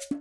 Je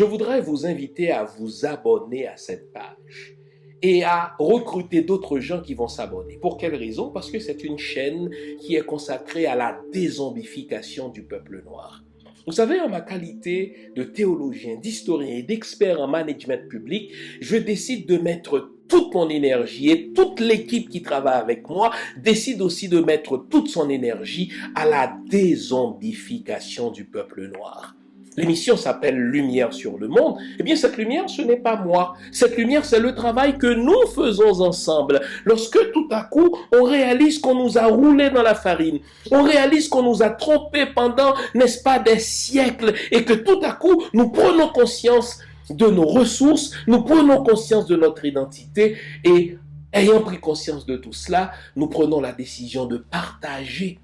voudrais vous inviter à vous abonner à cette page et à recruter d'autres gens qui vont s'abonner. Pour quelle raison? Parce que c'est une chaîne qui est consacrée à la dézombification du peuple noir. Vous savez, en ma qualité de théologien, d'historien et d'expert en management public, je décide de mettre toute mon énergie et toute l'équipe qui travaille avec moi décide aussi de mettre toute son énergie à la dézombification du peuple noir. L'émission s'appelle Lumière sur le monde. Eh bien, cette lumière, ce n'est pas moi. Cette lumière, c'est le travail que nous faisons ensemble. Lorsque tout à coup, on réalise qu'on nous a roulé dans la farine, on réalise qu'on nous a trompés pendant, n'est-ce pas, des siècles, et que tout à coup, nous prenons conscience de nos ressources, nous prenons conscience de notre identité, et ayant pris conscience de tout cela, nous prenons la décision de partager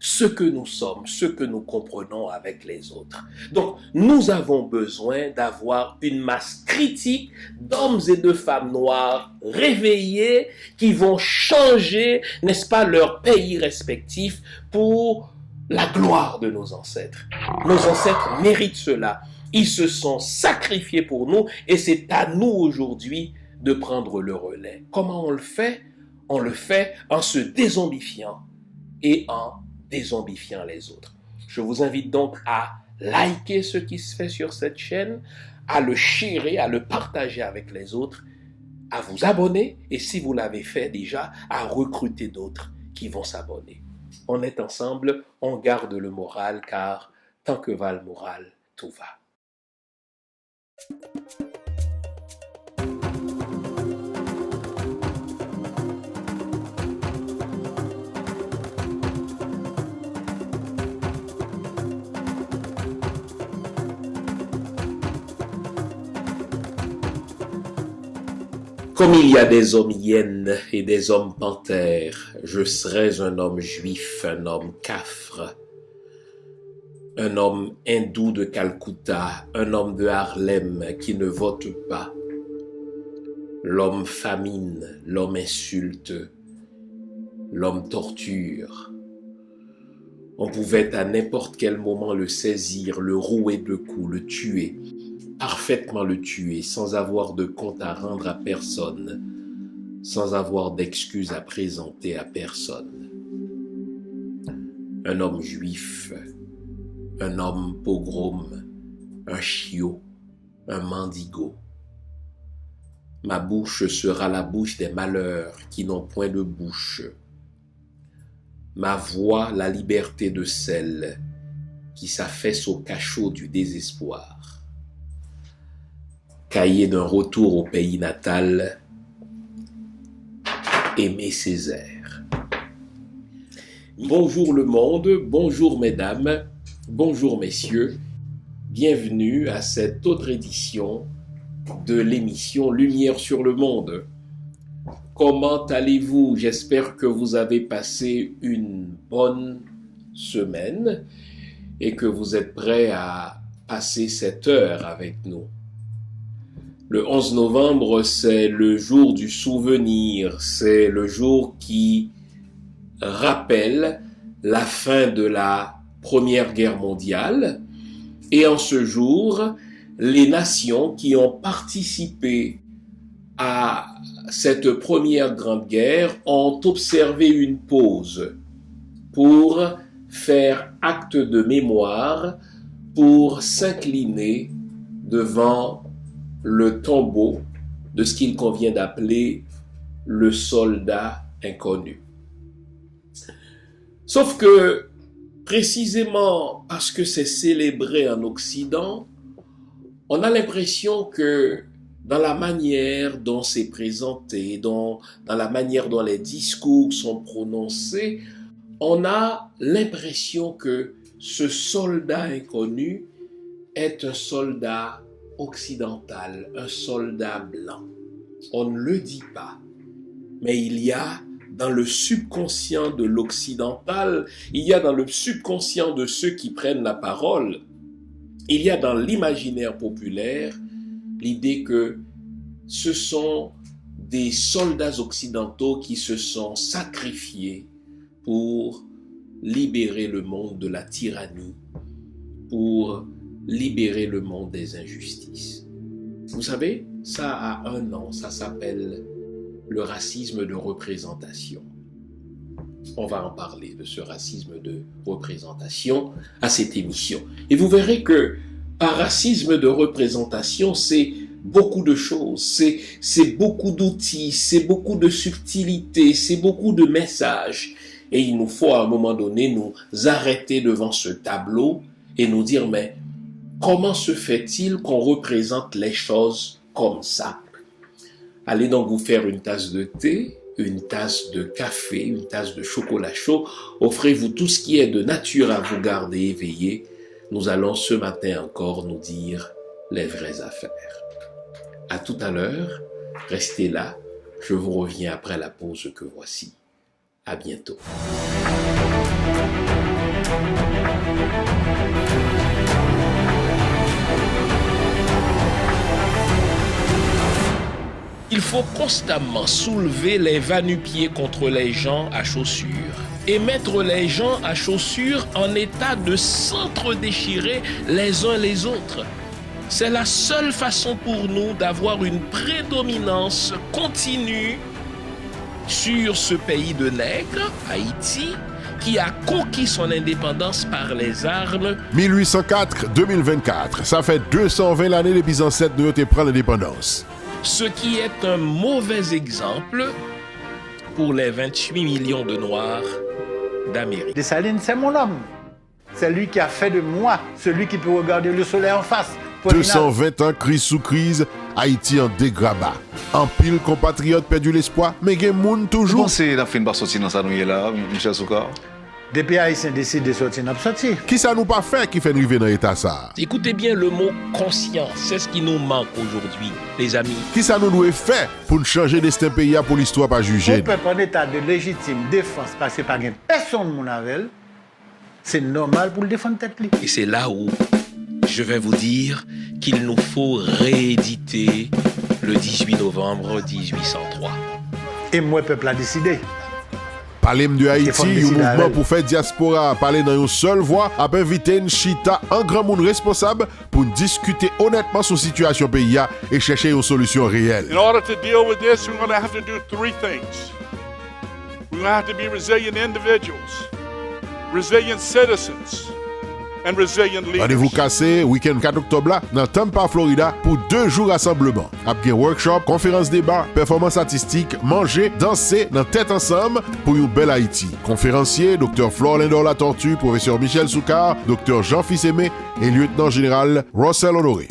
ce que nous sommes, ce que nous comprenons avec les autres. Donc, nous avons besoin d'avoir une masse critique d'hommes et de femmes noirs réveillés qui vont changer, n'est-ce pas, leur pays respectif pour la gloire de nos ancêtres. Nos ancêtres méritent cela. Ils se sont sacrifiés pour nous et c'est à nous aujourd'hui de prendre le relais. Comment on le fait? On le fait en se dézombifiant et en dézombifiant les autres. Je vous invite donc à liker ce qui se fait sur cette chaîne, à le sharer, à le partager avec les autres, à vous abonner et si vous l'avez fait déjà, à recruter d'autres qui vont s'abonner. On est ensemble, on garde le moral car tant que va le moral, tout va. Comme il y a des hommes hyènes et des hommes panthères, je serais un homme juif, un homme cafre, un homme hindou de Calcutta, un homme de Harlem qui ne vote pas. L'homme famine, l'homme insulte, l'homme torture. On pouvait à n'importe quel moment le saisir, le rouer de coups, le tuer. Parfaitement le tuer, sans avoir de compte à rendre à personne, sans avoir d'excuses à présenter à personne. Un homme juif, un homme pogrom, un chiot, un mendigo. Ma bouche sera la bouche des malheurs qui n'ont point de bouche. Ma voix, la liberté de celle qui s'affaisse au cachot du désespoir. Cahier d'un retour au pays natal, Aimé Césaire. Bonjour le monde, bonjour mesdames, bonjour messieurs, bienvenue à cette autre édition de l'émission Lumière sur le monde. Comment allez-vous? J'espère que vous avez passé une bonne semaine et que vous êtes prêts à passer cette heure avec nous. Le 11 novembre, c'est le jour du souvenir, c'est le jour qui rappelle la fin de la Première Guerre mondiale. Et en ce jour, les nations qui ont participé à cette Première Grande Guerre ont observé une pause pour faire acte de mémoire, pour s'incliner devant le tombeau de ce qu'il convient d'appeler le soldat inconnu. Sauf que, précisément parce que c'est célébré en Occident, on a l'impression que dans la manière dont c'est présenté, dans la manière dont les discours sont prononcés, on a l'impression que ce soldat inconnu est un soldat occidental, un soldat blanc. On ne le dit pas, mais il y a dans le subconscient de l'occidental, il y a dans le subconscient de ceux qui prennent la parole, il y a dans l'imaginaire populaire l'idée que ce sont des soldats occidentaux qui se sont sacrifiés pour libérer le monde de la tyrannie, pour libérer le monde des injustices. Vous savez, ça a un nom, ça s'appelle le racisme de représentation. On va en parler de ce racisme de représentation à cette émission. Et vous verrez que par racisme de représentation, c'est beaucoup de choses, c'est beaucoup d'outils, c'est beaucoup de subtilités, c'est beaucoup de messages. Et il nous faut à un moment donné nous arrêter devant ce tableau et nous dire, mais comment se fait-il qu'on représente les choses comme ça? Allez donc vous faire une tasse de thé, une tasse de café, une tasse de chocolat chaud. Offrez-vous tout ce qui est de nature à vous garder éveillé. Nous allons ce matin encore nous dire les vraies affaires. À tout à l'heure, restez là. Je vous reviens après la pause que voici. À bientôt. Il faut constamment soulever les va-nu-pieds contre les gens à chaussures et mettre les gens à chaussures en état de s'entre-déchirer les uns les autres. C'est la seule façon pour nous d'avoir une prédominance continue sur ce pays de nègres, Haïti, qui a conquis son indépendance par les armes. 1804-2024, ça fait 220 l'année depuis les ancêtres de nous prendre l'indépendance. Ce qui est un mauvais exemple pour les 28 millions de Noirs d'Amérique. Dessalines, c'est mon homme. C'est lui qui a fait de moi celui qui peut regarder le soleil en face. 220 ans, crise sous crise, Haïti en dégrabat. En pile, compatriotes perdu l'espoir, mais il y a moun toujours. Vous pensez la fin de sortir dans sa nuit là, Michel Soukar? Depuis Haïtiens décident de sortir, n'a pas sorti. Qui ça nous pas fait qui fait nous arriver dans l'état ça? Écoutez bien le mot conscience, c'est ce qui nous manque aujourd'hui, les amis. Qui ça nous doit faire pour nous changer destin pays pour l'histoire pas juger? Pour peuple en état de légitime défense, parce que pas personne mon avec, c'est normal pour le défendre tête. Et c'est là où je vais vous dire qu'il nous faut rééditer le 18 novembre 1803. Et moi, peuple a décidé. Parler de Haïti, un mouvement pour faire diaspora, parler dans une seule voix, a invité une chita, un grand monde responsable pour discuter honnêtement sur la situation pays et chercher une solution réelle. In order to deal with this, we're going to have to do three things. We're going to have to be resilient individuals, resilient citizens, and resilient leaders. Rendez-vous cassé, week-end 4 octobre là, dans Tampa, Florida, pour 2 jours rassemblement. Après workshop, conférence débat, performance artistique, manger, danser, dans tête ensemble pour une belle Haïti. Conférencier, Dr. Flore Lindor La Tortue, professeur Michel Soukar, Dr. Jean Fils-Aimé et lieutenant général Russell Honoré.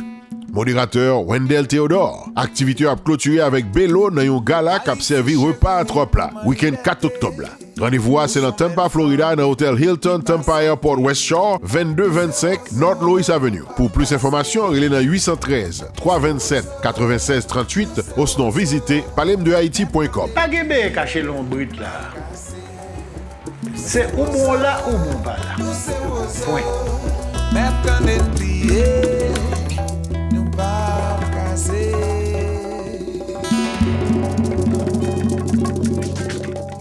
Modérateur Wendell Théodore. Activité à clôturer avec Bello dans un gala qui a servi repas à 3 plats. Week-end 4 octobre là. Rendez-vous c'est dans Tampa, Florida, dans l'hôtel Hilton Tampa Airport West Shore, 2225 North Louis Avenue. Pour plus d'informations, relez dans 813 327 96 38 ou sinon visitez palemdehaïti.com. Pas de cacher l'ombre là. C'est ou bon là ou bon pas là. Point.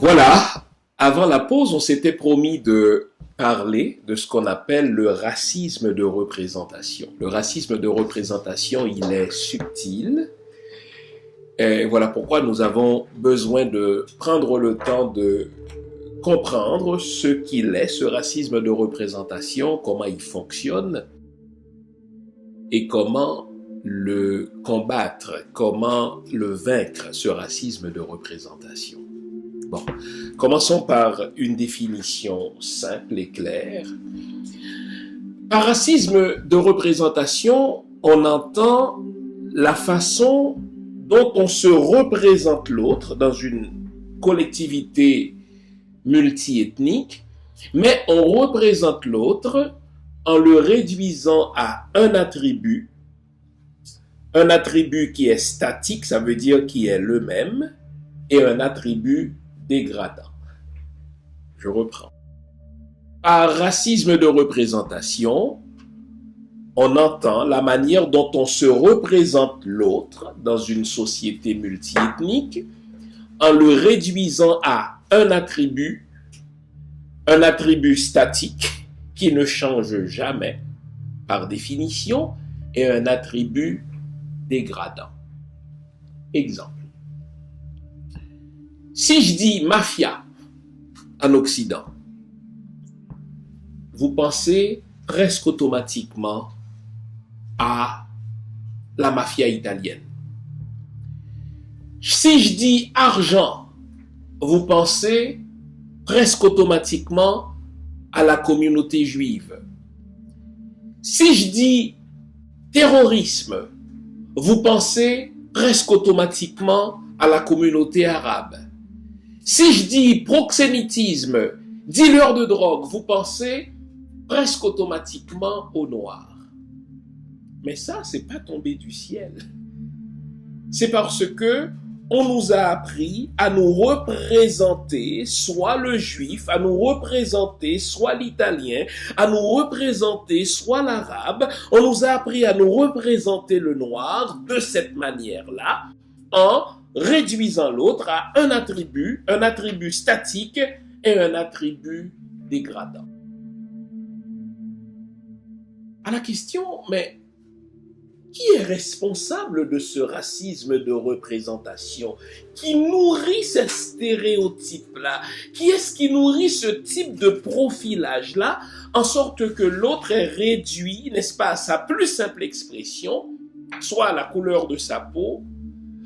Voilà, avant la pause, on s'était promis de parler de ce qu'on appelle le racisme de représentation. Le racisme de représentation, il est subtil. Et voilà pourquoi nous avons besoin de prendre le temps de comprendre ce qu'il est, ce racisme de représentation, comment il fonctionne et comment le combattre, comment le vaincre, ce racisme de représentation. Bon, commençons par une définition simple et claire. Par racisme de représentation, on entend la façon dont on se représente l'autre dans une collectivité multiethnique, mais on représente l'autre en le réduisant à un attribut qui est statique, ça veut dire qui est le même, et un attribut dégradant. Je reprends. Par racisme de représentation, on entend la manière dont on se représente l'autre dans une société multiethnique en le réduisant à un attribut statique qui ne change jamais par définition et un attribut dégradant. Exemple. Si je dis mafia en Occident, vous pensez presque automatiquement à la mafia italienne. Si je dis argent, vous pensez presque automatiquement à la communauté juive. Si je dis terrorisme, vous pensez presque automatiquement à la communauté arabe. Si je dis proxénétisme, dealer de drogue, vous pensez presque automatiquement aux noirs. Mais ça, c'est pas tombé du ciel. C'est parce que on nous a appris à nous représenter soit le juif, à nous représenter soit l'italien, à nous représenter soit l'arabe. On nous a appris à nous représenter le noir de cette manière-là, en réduisant l'autre à un attribut statique et un attribut dégradant. À la question, mais qui est responsable de ce racisme de représentation? Qui nourrit ce stéréotype-là? Qui est-ce qui nourrit ce type de profilage-là, en sorte que l'autre est réduit, n'est-ce pas, à sa plus simple expression, soit à la couleur de sa peau,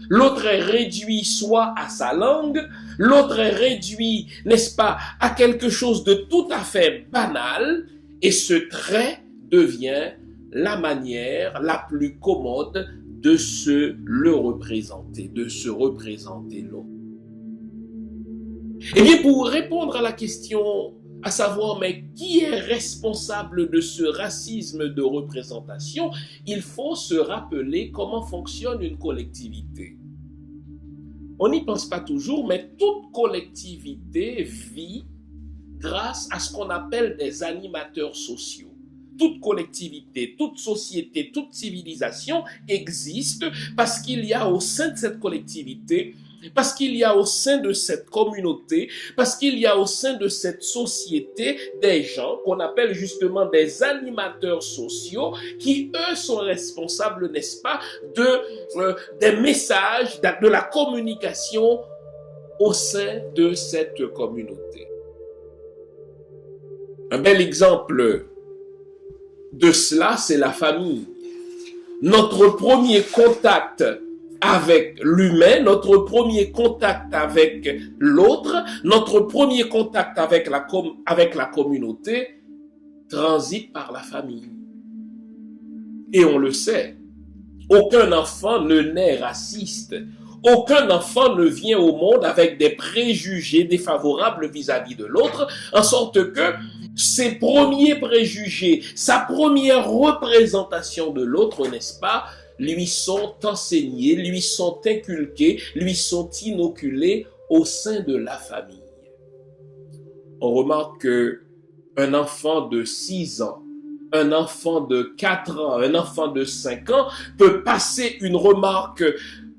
l'autre est réduit soit à sa langue, l'autre est réduit, n'est-ce pas, à quelque chose de tout à fait banal, et ce trait devient la manière la plus commode de se le représenter, de se représenter l'autre. Eh bien, pour répondre à la question, à savoir, mais qui est responsable de ce racisme de représentation, il faut se rappeler comment fonctionne une collectivité. On n'y pense pas toujours, mais toute collectivité vit grâce à ce qu'on appelle des animateurs sociaux. Toute collectivité, toute société, toute civilisation existe parce qu'il y a au sein de cette collectivité, parce qu'il y a au sein de cette communauté, parce qu'il y a au sein de cette société des gens qu'on appelle justement des animateurs sociaux qui, eux, sont responsables, n'est-ce pas, des messages, de la communication au sein de cette communauté. Un bel exemple de cela, c'est la famille. Notre premier contact avec l'humain, notre premier contact avec l'autre, notre premier contact avec la communauté transite par la famille. Et on le sait, aucun enfant ne naît raciste. Aucun enfant ne vient au monde avec des préjugés défavorables vis-à-vis de l'autre, en sorte que ses premiers préjugés, sa première représentation de l'autre, n'est-ce pas, lui sont enseignés, lui sont inculqués, lui sont inoculés au sein de la famille. On remarque qu'un enfant de 6 ans, un enfant de 4 ans, un enfant de 5 ans peut passer une remarque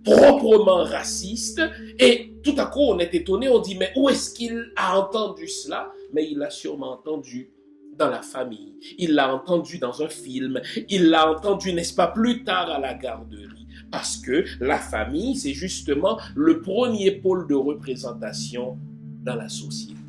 proprement raciste et tout à coup on est étonné, on dit mais où est-ce qu'il a entendu cela? Mais il l'a sûrement entendu dans la famille, il l'a entendu dans un film, il l'a entendu, n'est-ce pas, plus tard à la garderie, parce que la famille c'est justement le premier pôle de représentation dans la société.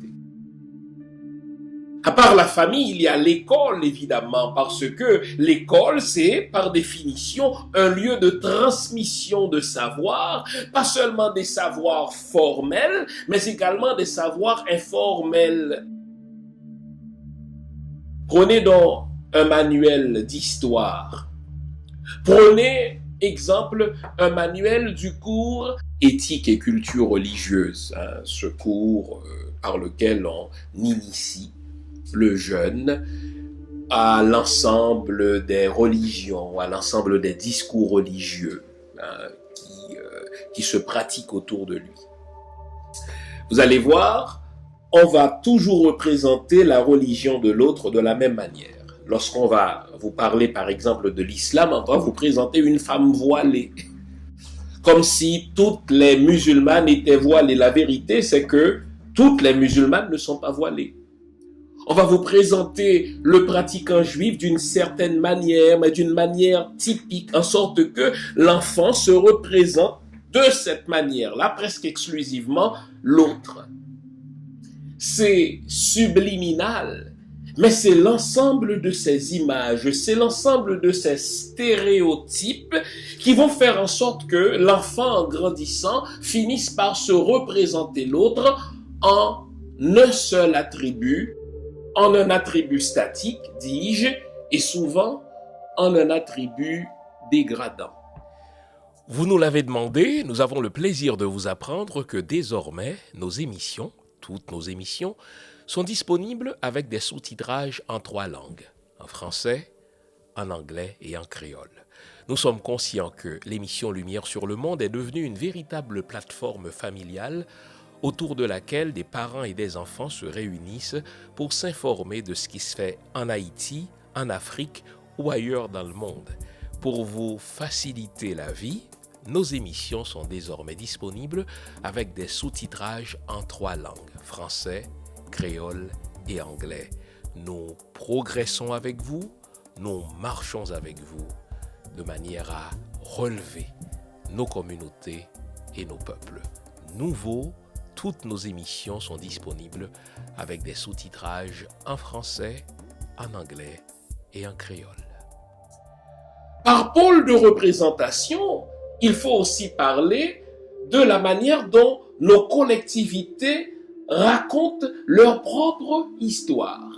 À part la famille, il y a l'école, évidemment, parce que l'école, c'est, par définition, un lieu de transmission de savoir, pas seulement des savoirs formels, mais également des savoirs informels. Prenez donc un manuel d'histoire. Prenez, exemple, un manuel du cours éthique et culture religieuse, ce cours par lequel on initie le jeune à l'ensemble des religions, à l'ensemble des discours religieux qui se pratiquent autour de lui. Vous allez voir, on va toujours représenter la religion de l'autre de la même manière. Lorsqu'on va vous parler par exemple de l'islam, on va vous présenter une femme voilée. Comme si toutes les musulmanes étaient voilées. La vérité, c'est que toutes les musulmanes ne sont pas voilées. On va vous présenter le pratiquant juif d'une certaine manière, mais d'une manière typique, en sorte que l'enfant se représente de cette manière-là, presque exclusivement l'autre. C'est subliminal, mais c'est l'ensemble de ces images, c'est l'ensemble de ces stéréotypes qui vont faire en sorte que l'enfant, en grandissant, finisse par se représenter l'autre en un seul attribut, en un attribut statique, dis-je, et souvent en un attribut dégradant. Vous nous l'avez demandé, nous avons le plaisir de vous apprendre que désormais, nos émissions, toutes nos émissions, sont disponibles avec des sous-titrages en 3 langues, en français, en anglais et en créole. Nous sommes conscients que l'émission Lumière sur le monde est devenue une véritable plateforme familiale autour de laquelle des parents et des enfants se réunissent pour s'informer de ce qui se fait en Haïti, en Afrique ou ailleurs dans le monde. Pour vous faciliter la vie, nos émissions sont désormais disponibles avec des sous-titrages en 3 langues, français, créole et anglais. Nous progressons avec vous, nous marchons avec vous, de manière à relever nos communautés et nos peuples. Nouveau, toutes nos émissions sont disponibles avec des sous-titrages en français, en anglais et en créole. Par pôle de représentation, il faut aussi parler de la manière dont nos collectivités racontent leur propre histoire.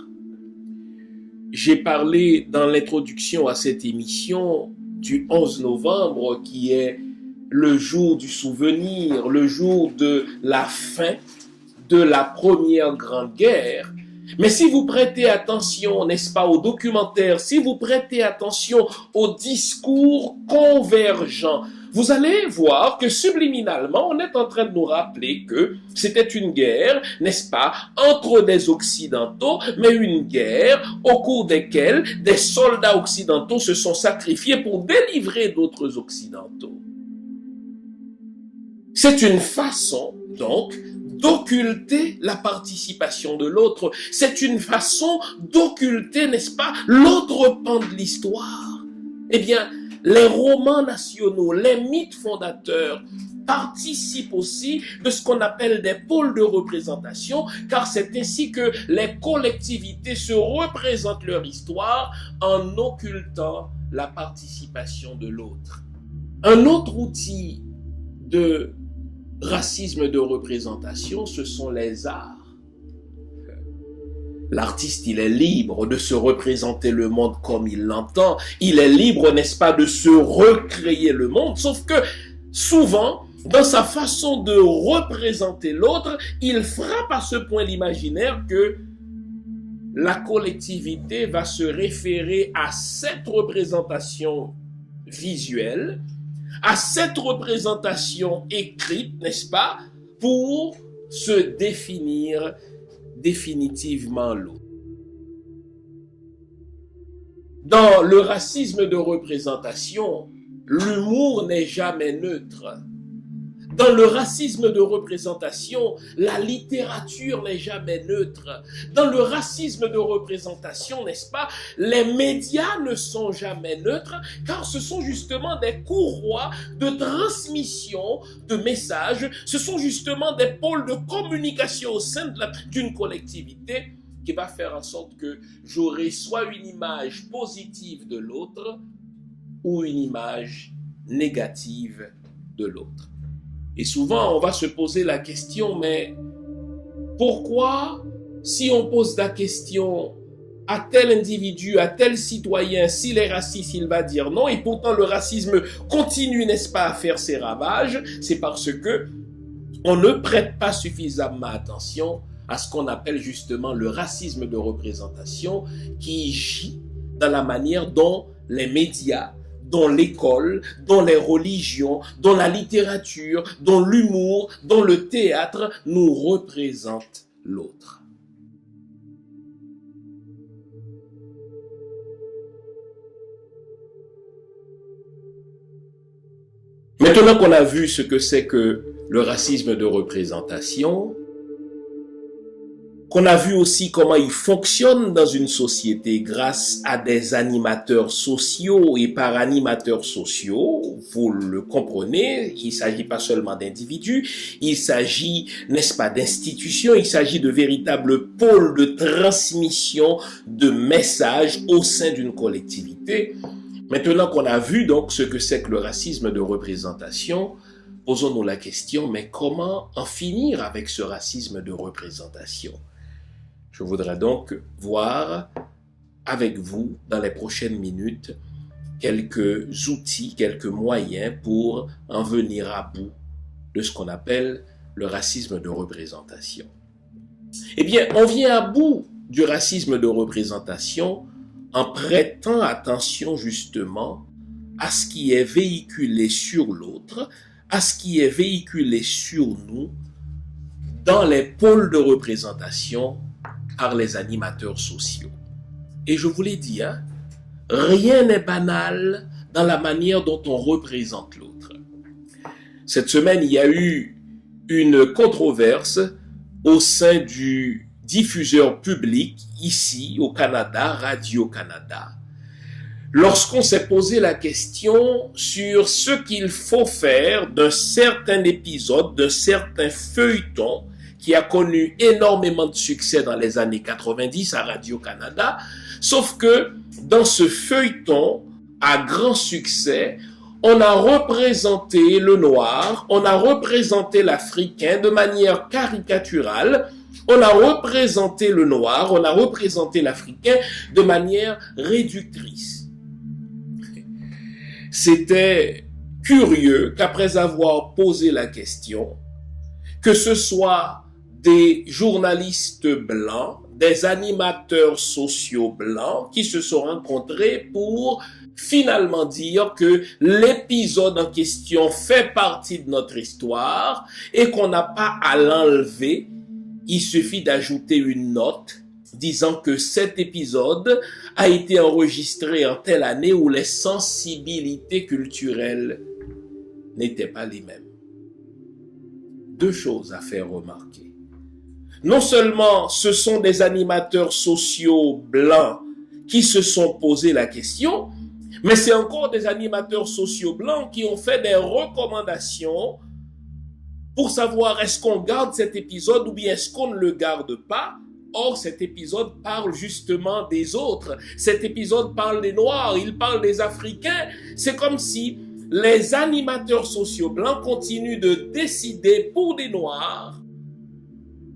J'ai parlé dans l'introduction à cette émission du 11 novembre qui est le jour du souvenir, le jour de la fin de la Première Grande Guerre. Mais si vous prêtez attention, n'est-ce pas, aux documentaires, si vous prêtez attention aux discours convergents, vous allez voir que subliminalement, on est en train de nous rappeler que c'était une guerre, n'est-ce pas, entre des Occidentaux, mais une guerre au cours desquelles des soldats occidentaux se sont sacrifiés pour délivrer d'autres Occidentaux. C'est une façon, donc, d'occulter la participation de l'autre. C'est une façon d'occulter, n'est-ce pas, l'autre pan de l'histoire. Eh bien, les romans nationaux, les mythes fondateurs participent aussi de ce qu'on appelle des pôles de représentation, car c'est ainsi que les collectivités se représentent leur histoire en occultant la participation de l'autre. Un autre outil de racisme de représentation, ce sont les arts. L'artiste, il est libre de se représenter le monde comme il l'entend. Il est libre, n'est-ce pas, de se recréer le monde. Sauf que, souvent, dans sa façon de représenter l'autre, il frappe à ce point l'imaginaire que la collectivité va se référer à cette représentation visuelle, à cette représentation écrite, n'est-ce pas, pour se définir définitivement l'autre. Dans le racisme de représentation, l'humour n'est jamais neutre. Dans le racisme de représentation, la littérature n'est jamais neutre. Dans le racisme de représentation, n'est-ce pas, les médias ne sont jamais neutres, car ce sont justement des courroies de transmission de messages, ce sont justement des pôles de communication au sein d'une collectivité qui va faire en sorte que j'aurai soit une image positive de l'autre ou une image négative de l'autre. Et souvent, on va se poser la question, mais pourquoi, si on pose la question à tel individu, à tel citoyen, s'il est raciste, il va dire non, et pourtant le racisme continue, n'est-ce pas, à faire ses ravages? C'est parce que on ne prête pas suffisamment attention à ce qu'on appelle justement le racisme de représentation qui gît dans la manière dont les médias, dans l'école, dans les religions, dans la littérature, dans l'humour, dans le théâtre, nous représente l'autre. Maintenant qu'on a vu ce que c'est que le racisme de représentation, qu'on a vu aussi comment il fonctionne dans une société grâce à des animateurs sociaux, et par animateurs sociaux, vous le comprenez, il ne s'agit pas seulement d'individus, il s'agit, n'est-ce pas, d'institutions, il s'agit de véritables pôles de transmission de messages au sein d'une collectivité. Maintenant qu'on a vu donc ce que c'est que le racisme de représentation, posons-nous la question, mais comment en finir avec ce racisme de représentation? Je voudrais donc voir avec vous, dans les prochaines minutes, quelques outils, quelques moyens pour en venir à bout de ce qu'on appelle le racisme de représentation. Eh bien, on vient à bout du racisme de représentation en prêtant attention justement à ce qui est véhiculé sur l'autre, à ce qui est véhiculé sur nous dans les pôles de représentation par les animateurs sociaux. Et je vous l'ai dit, rien n'est banal dans la manière dont on représente l'autre. Cette semaine, il y a eu une controverse au sein du diffuseur public ici au Canada, Radio-Canada, lorsqu'on s'est posé la question sur ce qu'il faut faire d'un certain épisode, d'un certain feuilleton qui a connu énormément de succès dans les années 90 à Radio-Canada, sauf que dans ce feuilleton à grand succès, on a représenté le noir, on a représenté l'Africain de manière caricaturale, on a représenté le noir, on a représenté l'Africain de manière réductrice. C'était curieux qu'après avoir posé la question, que ce soit des journalistes blancs, des animateurs sociaux blancs qui se sont rencontrés pour finalement dire que l'épisode en question fait partie de notre histoire et qu'on n'a pas à l'enlever. Il suffit d'ajouter une note disant que cet épisode a été enregistré en telle année où les sensibilités culturelles n'étaient pas les mêmes. Deux choses à faire remarquer. Non seulement ce sont des animateurs sociaux blancs qui se sont posé la question, mais c'est encore des animateurs sociaux blancs qui ont fait des recommandations pour savoir est-ce qu'on garde cet épisode ou bien est-ce qu'on ne le garde pas. Or, cet épisode parle justement des autres. Cet épisode parle des Noirs, il parle des Africains. C'est comme si les animateurs sociaux blancs continuent de décider pour des Noirs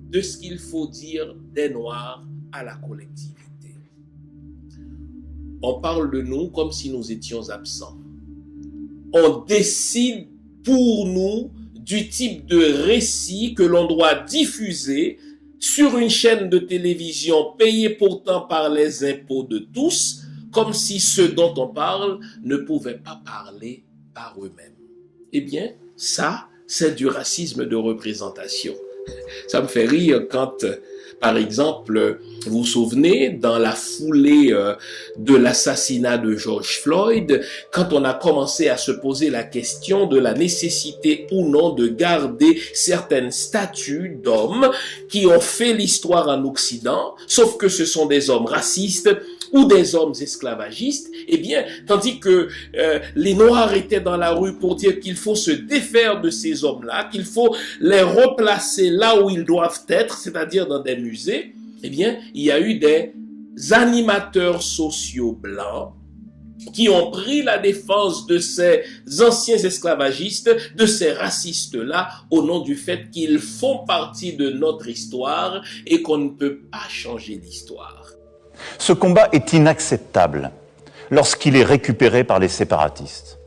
de ce qu'il faut dire des Noirs à la collectivité. On parle de nous comme si nous étions absents. On décide pour nous du type de récit que l'on doit diffuser sur une chaîne de télévision payée pourtant par les impôts de tous, comme si ceux dont on parle ne pouvaient pas parler par eux-mêmes. Eh bien, ça, c'est du racisme de représentation. Ça me fait rire quand, par exemple, vous vous souvenez, dans la foulée de l'assassinat de George Floyd, quand on a commencé à se poser la question de la nécessité ou non de garder certaines statues d'hommes qui ont fait l'histoire en Occident, sauf que ce sont des hommes racistes ou des hommes esclavagistes, eh bien, tandis que les Noirs étaient dans la rue pour dire qu'il faut se défaire de ces hommes-là, qu'il faut les replacer là où ils doivent être, c'est-à-dire dans des musées, eh bien, il y a eu des animateurs sociaux blancs qui ont pris la défense de ces anciens esclavagistes, de ces racistes-là, au nom du fait qu'ils font partie de notre histoire et qu'on ne peut pas changer l'histoire. Ce combat est inacceptable lorsqu'il est récupéré par les séparatistes.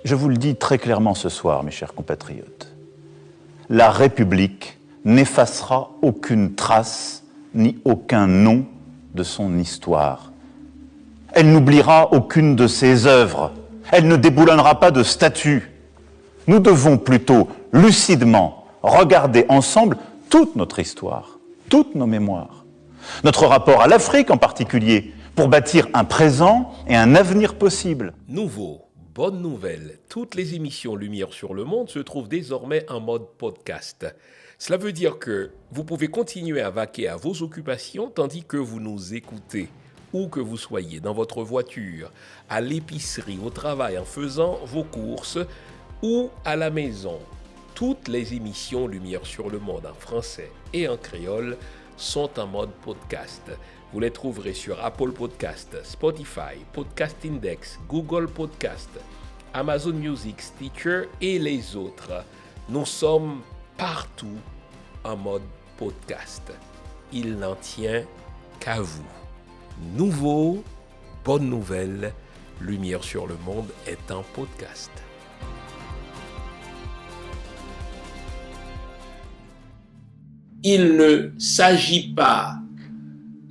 Je vous le dis très clairement ce soir, mes chers compatriotes. La République n'effacera aucune trace ni aucun nom de son histoire. Elle n'oubliera aucune de ses œuvres. Elle ne déboulonnera pas de statues. Nous devons plutôt lucidement regarder ensemble toute notre histoire, toutes nos mémoires, notre rapport à l'Afrique en particulier, pour bâtir un présent et un avenir possible. Nouveau, bonne nouvelle, toutes les émissions Lumière sur le Monde se trouvent désormais en mode podcast. Cela veut dire que vous pouvez continuer à vaquer à vos occupations tandis que vous nous écoutez, où que vous soyez, dans votre voiture, à l'épicerie, au travail, en faisant vos courses ou à la maison. Toutes les émissions Lumière sur le Monde en français et en créole sont en mode podcast. Vous les trouverez sur Apple Podcast, Spotify, Podcast Index, Google Podcast, Amazon Music, Stitcher et les autres. Nous sommes partout en mode podcast. Il n'en tient qu'à vous. Nouveau, bonne nouvelle, Lumière sur le Monde est en podcast. Il ne s'agit pas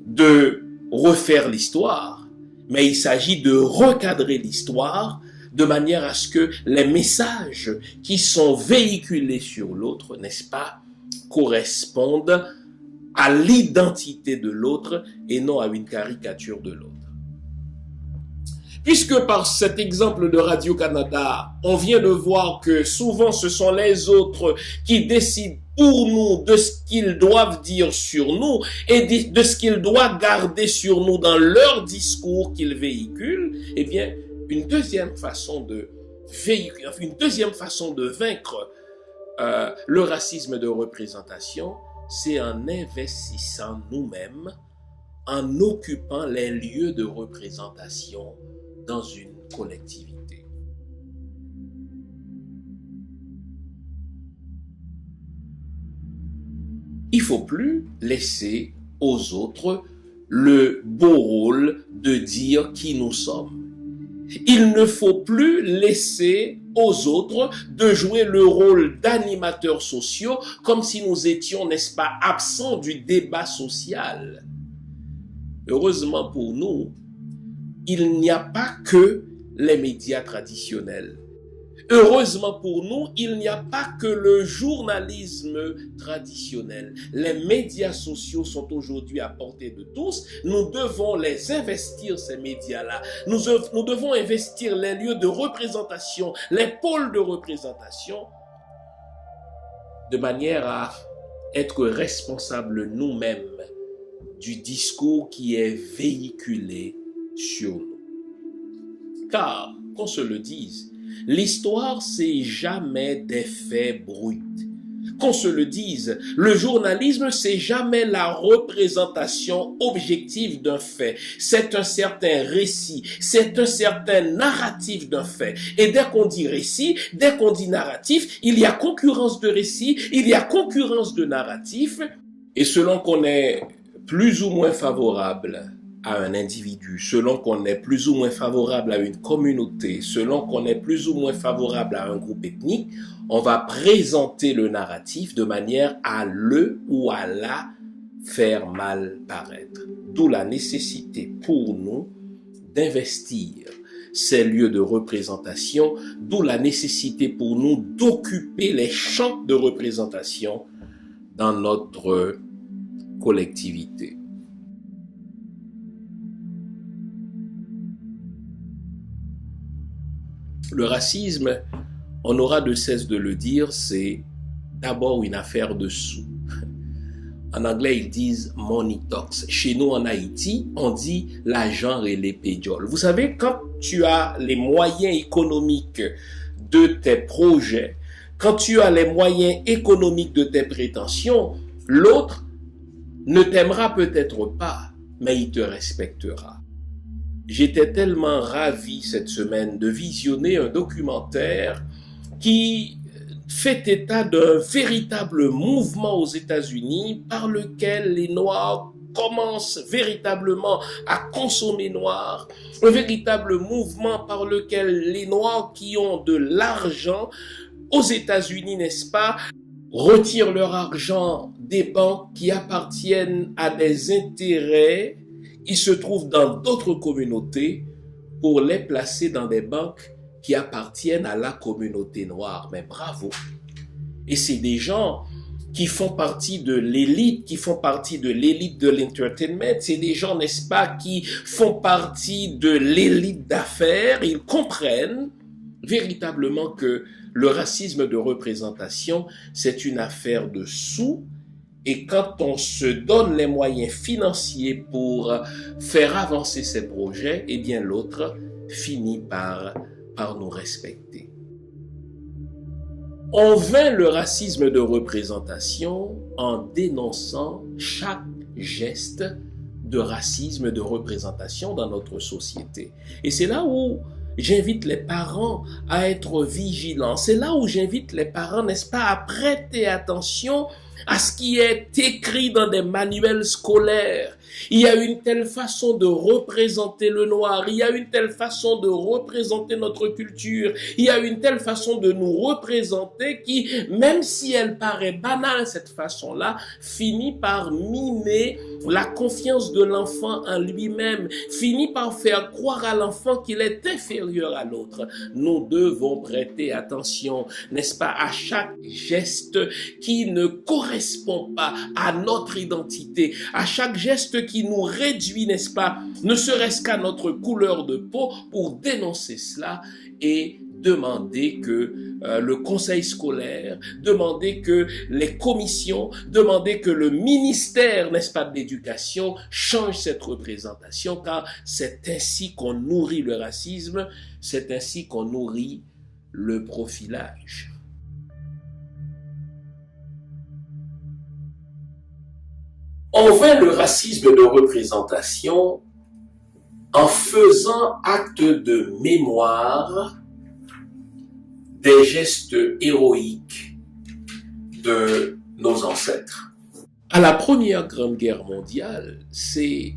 de refaire l'histoire, mais il s'agit de recadrer l'histoire de manière à ce que les messages qui sont véhiculés sur l'autre, n'est-ce pas, correspondent à l'identité de l'autre et non à une caricature de l'autre. Puisque par cet exemple de Radio-Canada, on vient de voir que souvent ce sont les autres qui décident pour nous de ce qu'ils doivent dire sur nous et de ce qu'ils doivent garder sur nous dans leur discours qu'ils véhiculent, eh bien, une deuxième façon de vaincre le racisme de représentation, c'est en investissant nous-mêmes, en occupant les lieux de représentation dans une collectivité. Il ne faut plus laisser aux autres le beau rôle de dire qui nous sommes. Il ne faut plus laisser aux autres de jouer le rôle d'animateurs sociaux comme si nous étions, n'est-ce pas, absents du débat social. Heureusement pour nous, il n'y a pas que les médias traditionnels. Heureusement pour nous, il n'y a pas que le journalisme traditionnel. Les médias sociaux sont aujourd'hui à portée de tous. Nous devons les investir, ces médias-là. Nous devons investir les lieux de représentation, les pôles de représentation, de manière à être responsables nous-mêmes du discours qui est véhiculé sur nous. Car, qu'on se le dise, l'histoire, c'est jamais des faits bruts. Qu'on se le dise, le journalisme, c'est jamais la représentation objective d'un fait. C'est un certain récit, c'est un certain narratif d'un fait. Et dès qu'on dit récit, dès qu'on dit narratif, il y a concurrence de récit, il y a concurrence de narratif. Et selon qu'on est plus ou moins favorable à un individu, selon qu'on est plus ou moins favorable à une communauté, selon qu'on est plus ou moins favorable à un groupe ethnique, on va présenter le narratif de manière à le ou à la faire mal paraître. D'où la nécessité pour nous d'investir ces lieux de représentation, d'où la nécessité pour nous d'occuper les champs de représentation dans notre collectivité. Le racisme, on aura de cesse de le dire, c'est d'abord une affaire de sous. En anglais, ils disent money talks. Chez nous, en Haïti, on dit l'argent et les pédioles. Vous savez, quand tu as les moyens économiques de tes projets, quand tu as les moyens économiques de tes prétentions, l'autre ne t'aimera peut-être pas, mais il te respectera. J'étais tellement ravi cette semaine de visionner un documentaire qui fait état d'un véritable mouvement aux États-Unis par lequel les Noirs commencent véritablement à consommer noir, un véritable mouvement par lequel les Noirs qui ont de l'argent aux États-Unis, n'est-ce pas, retirent leur argent des banques qui appartiennent à des intérêts ils se trouvent dans d'autres communautés pour les placer dans des banques qui appartiennent à la communauté noire. Mais bravo! Et c'est des gens qui font partie de l'élite, de l'entertainment. C'est des gens, n'est-ce pas, qui font partie de l'élite d'affaires. Ils comprennent véritablement que le racisme de représentation, c'est une affaire de sous. Et quand on se donne les moyens financiers pour faire avancer ces projets, eh bien l'autre finit par nous respecter. On vainc le racisme de représentation en dénonçant chaque geste de racisme de représentation dans notre société. Et c'est là où j'invite les parents à être vigilants. C'est là où j'invite les parents, n'est-ce pas, à prêter attention à ce qui est écrit dans des manuels scolaires. Il y a une telle façon de représenter le noir, il y a une telle façon de représenter notre culture, il y a une telle façon de nous représenter qui, même si elle paraît banale, cette façon-là, finit par miner la confiance de l'enfant en lui-même, finit par faire croire à l'enfant qu'il est inférieur à l'autre. Nous devons prêter attention, n'est-ce pas, à chaque geste qui ne correspond pas à notre identité, à chaque geste qui nous réduit, n'est-ce pas, ne serait-ce qu'à notre couleur de peau, pour dénoncer cela et demander que le conseil scolaire, demander que les commissions, demander que le ministère, n'est-ce pas, de l'éducation change cette représentation, car c'est ainsi qu'on nourrit le racisme, c'est ainsi qu'on nourrit le profilage. On vainc le racisme de représentation en faisant acte de mémoire des gestes héroïques de nos ancêtres. À la Première Grande Guerre mondiale, c'est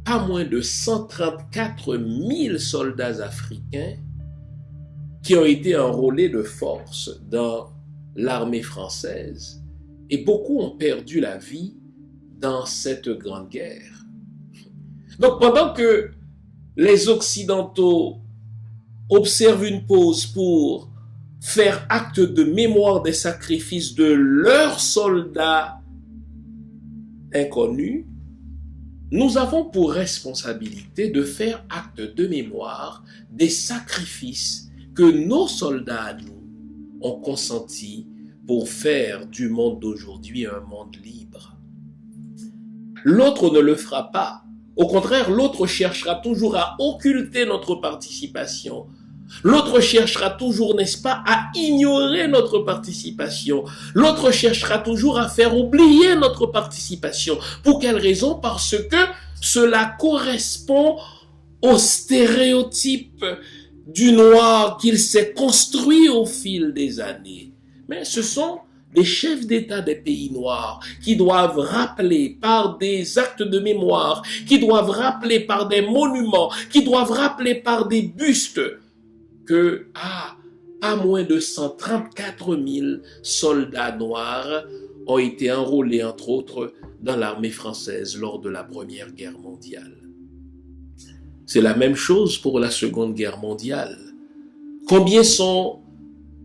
pas moins de 134 000 soldats africains qui ont été enrôlés de force dans l'armée française, et beaucoup ont perdu la vie dans cette grande guerre. Donc pendant que les Occidentaux observent une pause pour faire acte de mémoire des sacrifices de leurs soldats inconnus, nous avons pour responsabilité de faire acte de mémoire des sacrifices que nos soldats à nous ont consentis pour faire du monde d'aujourd'hui un monde libre. L'autre ne le fera pas. Au contraire, l'autre cherchera toujours à occulter notre participation. L'autre cherchera toujours, n'est-ce pas, à ignorer notre participation. L'autre cherchera toujours à faire oublier notre participation. Pour quelle raison? Parce que cela correspond au stéréotype du noir qu'il s'est construit au fil des années. Mais ce sont des chefs d'État des pays noirs qui doivent rappeler par des actes de mémoire, qui doivent rappeler par des monuments, qui doivent rappeler par des bustes que, pas moins de 134 000 soldats noirs ont été enrôlés, entre autres, dans l'armée française lors de la Première Guerre mondiale. C'est la même chose pour la Seconde Guerre mondiale. Combien sont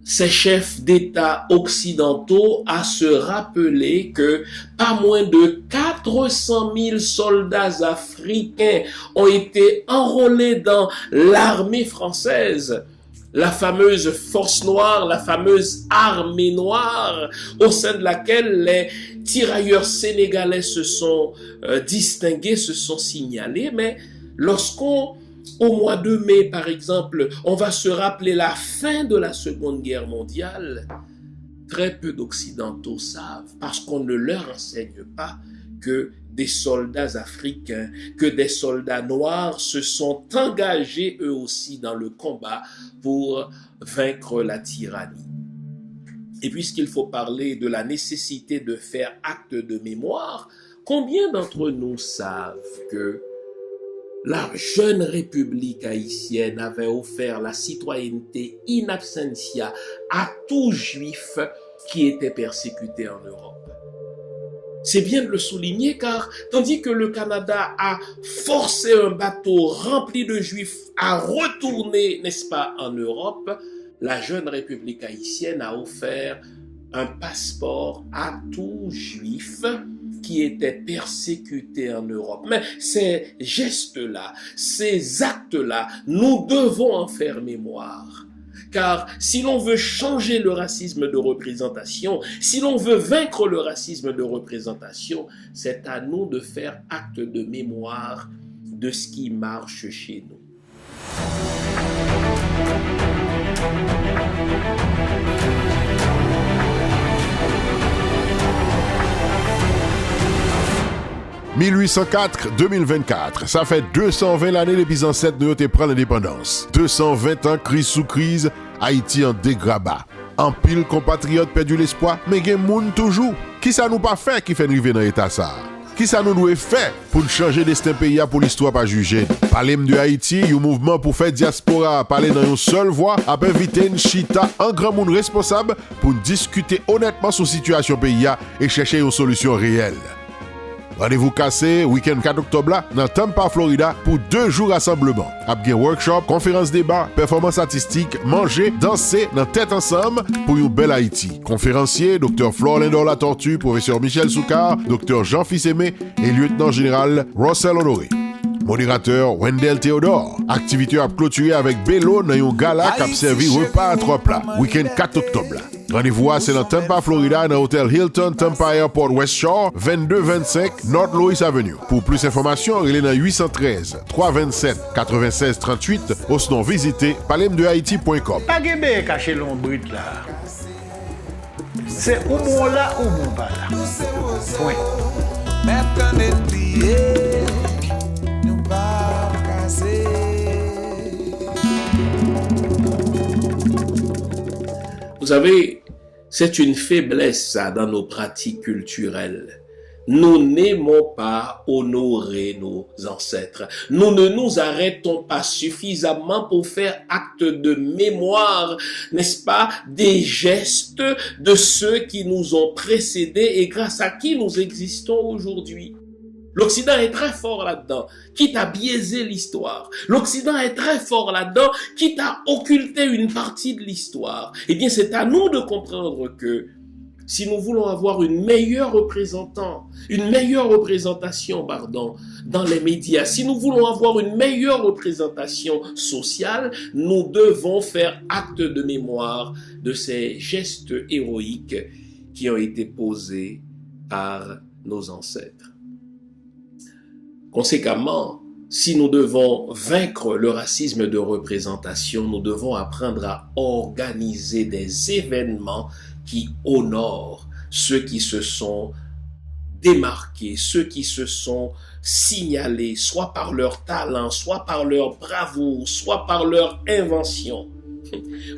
ces chefs d'État occidentaux à se rappeler que pas moins de 400 000 soldats africains ont été enrôlés dans l'armée française, la fameuse force noire, la fameuse armée noire, au sein de laquelle les tirailleurs sénégalais se sont distingués, se sont signalés. Mais lorsqu'on, au mois de mai, par exemple, on va se rappeler la fin de la Seconde Guerre mondiale, très peu d'Occidentaux savent, parce qu'on ne leur enseigne pas, que des soldats africains, que des soldats noirs se sont engagés eux aussi dans le combat pour vaincre la tyrannie. Et puisqu'il faut parler de la nécessité de faire acte de mémoire, combien d'entre nous savent que la jeune République haïtienne avait offert la citoyenneté in absentia à tout juif qui était persécuté en Europe? C'est bien de le souligner car tandis que le Canada a forcé un bateau rempli de Juifs à retourner, n'est-ce pas, en Europe, la jeune République haïtienne a offert un passeport à tout Juif qui était persécuté en Europe. Mais ces gestes-là, ces actes-là, nous devons en faire mémoire. Car si l'on veut changer le racisme de représentation, si l'on veut vaincre le racisme de représentation, c'est à nous de faire acte de mémoire de ce qui marche chez nous. 1804-2024, ça fait 220 l'année depuis ancêtres nous te prend l'indépendance. 220 ans crise sous crise, Haïti en dégrabat. En pile compatriotes perdu l'espoir, mais gen moun toujours. Qui ça nous pas fait qui fait arriver dans l'état ça? Qui ça nous doit faire pour changer destin pays pour l'histoire pas juger? Parler de Haïti, un mouvement pour faire diaspora, parler dans une seule voix, a invité une chita en grand monde responsable pour discuter honnêtement sur situation pays et chercher une solution réelle. Rendez-vous cassé, week-end 4 octobre là, dans Tampa, Florida, pour 2 jours rassemblement. Ap gen workshop, conférence débat, performance artistique, manger, danser, dans tête ensemble pour une belle Haïti. Conférencier, Dr. Flore Lindor La Tortue, professeur Michel Soukar, Dr. Jean Fils-Aimé et lieutenant général Russell Honoré. Modérateur Wendell Théodore. Activité à clôturer avec Bello dans un gala qui a servi repas à 3 plats. Week-end 4 octobre. Rendez-vous c'est dans Tampa, Florida, dans l'hôtel Hilton Tampa Airport West Shore, 2225 North Louis Avenue. Pour plus d'informations, relez dans 813 327 96 38 ou sinon visitez palemdehaiti.com. Pas de cacher l'ombre là. C'est où mon là ou mon pas là. Point. Vous savez, c'est une faiblesse ça dans nos pratiques culturelles. Nous n'aimons pas honorer nos ancêtres. Nous ne nous arrêtons pas suffisamment pour faire acte de mémoire, n'est-ce pas, des gestes de ceux qui nous ont précédés et grâce à qui nous existons aujourd'hui. L'Occident est très fort là-dedans, quitte à biaiser l'histoire. L'Occident est très fort là-dedans, quitte à occulter une partie de l'histoire. Eh bien, c'est à nous de comprendre que si nous voulons avoir une meilleure représentation, dans les médias, si nous voulons avoir une meilleure représentation sociale, nous devons faire acte de mémoire de ces gestes héroïques qui ont été posés par nos ancêtres. Conséquemment, si nous devons vaincre le racisme de représentation, nous devons apprendre à organiser des événements qui honorent ceux qui se sont démarqués, ceux qui se sont signalés, soit par leur talent, soit par leur bravoure, soit par leur invention.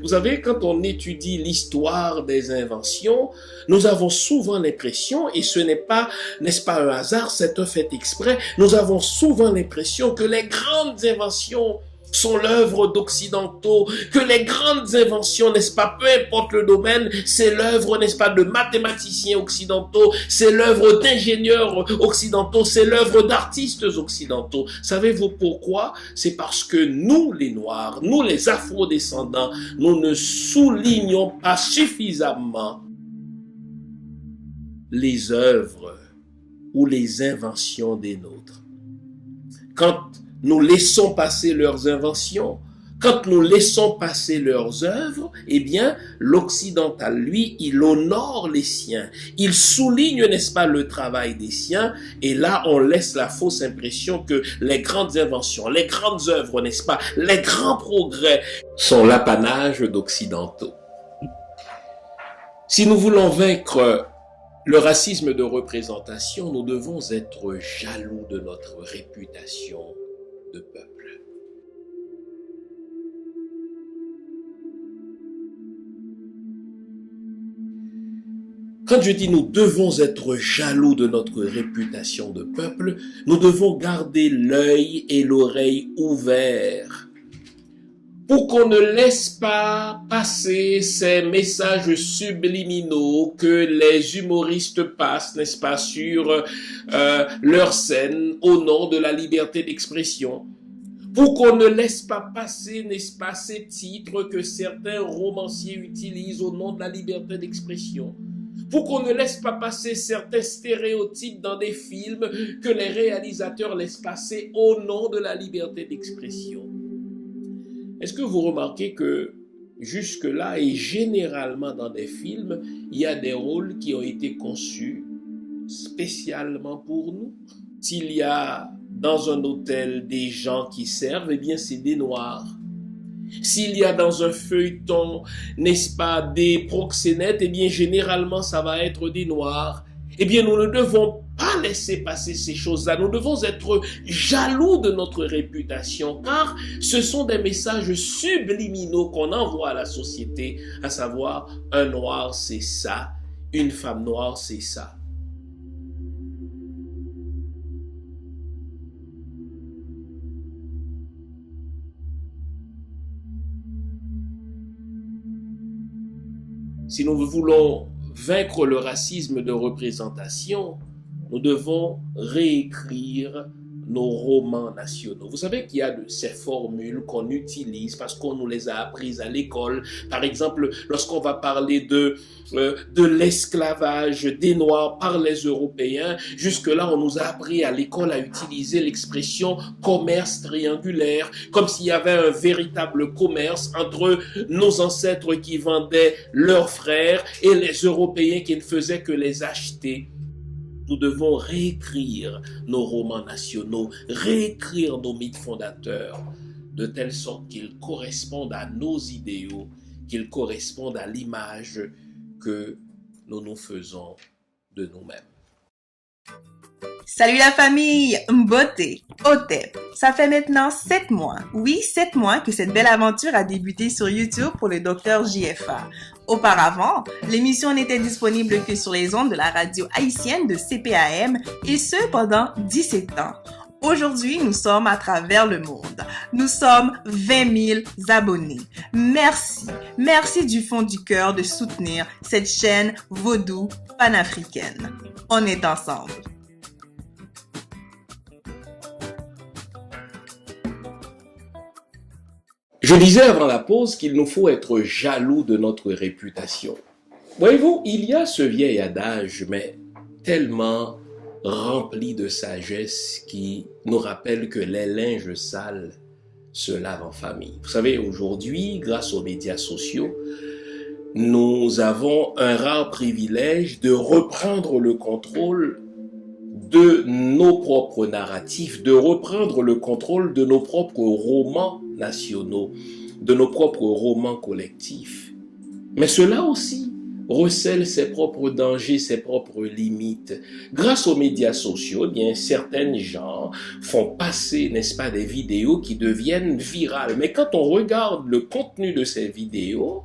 Vous savez, quand on étudie l'histoire des inventions, nous avons souvent l'impression, et ce n'est pas, n'est-ce pas un hasard, c'est un fait exprès, nous avons souvent l'impression que les grandes inventions sont l'œuvre d'occidentaux, que les grandes inventions, n'est-ce pas, peu importe le domaine, c'est l'œuvre, n'est-ce pas, de mathématiciens occidentaux, c'est l'œuvre d'ingénieurs occidentaux, c'est l'œuvre d'artistes occidentaux. Savez-vous pourquoi? C'est parce que nous, les Noirs, nous, les Afro-descendants, nous ne soulignons pas suffisamment les œuvres ou les inventions des nôtres. Quand nous laissons passer leurs inventions, quand nous laissons passer leurs œuvres, eh bien, l'occidental, lui, il honore les siens. Il souligne, n'est-ce pas, le travail des siens. Et là, on laisse la fausse impression que les grandes inventions, les grandes œuvres, n'est-ce pas, les grands progrès sont l'apanage d'occidentaux. Si nous voulons vaincre le racisme de représentation, nous devons être jaloux de notre réputation de peuple. Quand je dis nous devons être jaloux de notre réputation de peuple, nous devons garder l'œil et l'oreille ouverts pour qu'on ne laisse pas passer ces messages subliminaux que les humoristes passent, n'est-ce pas, sur leur scène au nom de la liberté d'expression. Pour qu'on ne laisse pas passer, n'est-ce pas, ces titres que certains romanciers utilisent au nom de la liberté d'expression. Pour qu'on ne laisse pas passer certains stéréotypes dans des films que les réalisateurs laissent passer au nom de la liberté d'expression. Est-ce que vous remarquez que jusque-là et généralement dans des films, il y a des rôles qui ont été conçus spécialement pour nous? S'il y a dans un hôtel des gens qui servent, eh bien c'est des noirs. S'il y a dans un feuilleton, n'est-ce pas, des proxénètes, eh bien généralement ça va être des noirs. Eh bien nous ne devons pas laisser passer ces choses-là. Nous devons être jaloux de notre réputation, car ce sont des messages subliminaux qu'on envoie à la société, à savoir un noir c'est ça, une femme noire c'est ça. Si nous voulons vaincre le racisme de représentation, nous devons réécrire nos romans nationaux. Vous savez qu'il y a de ces formules qu'on utilise parce qu'on nous les a apprises à l'école. Par exemple, lorsqu'on va parler de l'esclavage des Noirs par les Européens, jusque-là, on nous a appris à l'école à utiliser l'expression commerce triangulaire, comme s'il y avait un véritable commerce entre nos ancêtres qui vendaient leurs frères et les Européens qui ne faisaient que les acheter. Nous devons réécrire nos romans nationaux, réécrire nos mythes fondateurs, de telle sorte qu'ils correspondent à nos idéaux, qu'ils correspondent à l'image que nous nous faisons de nous-mêmes. Salut la famille, Mbote, Otep. Ça fait maintenant 7 mois, oui 7 mois que cette belle aventure a débuté sur YouTube pour le Dr JFA. Auparavant, l'émission n'était disponible que sur les ondes de la radio haïtienne de CPAM et ce pendant 17 ans. Aujourd'hui, nous sommes à travers le monde. Nous sommes 20 000 abonnés. Merci du fond du cœur de soutenir cette chaîne vaudou panafricaine. On est ensemble. Je disais avant la pause qu'il nous faut être jaloux de notre réputation. Voyez-vous, il y a ce vieil adage, mais tellement rempli de sagesse qui nous rappelle que les linges sales se lavent en famille. Vous savez, aujourd'hui, grâce aux médias sociaux, nous avons un rare privilège de reprendre le contrôle de nos propres narratifs, de reprendre le contrôle de nos propres romans nationaux, de nos propres romans collectifs. Mais cela aussi recèle ses propres dangers, ses propres limites. Grâce aux médias sociaux, bien, certaines gens font passer, n'est-ce pas, des vidéos qui deviennent virales. Mais quand on regarde le contenu de ces vidéos,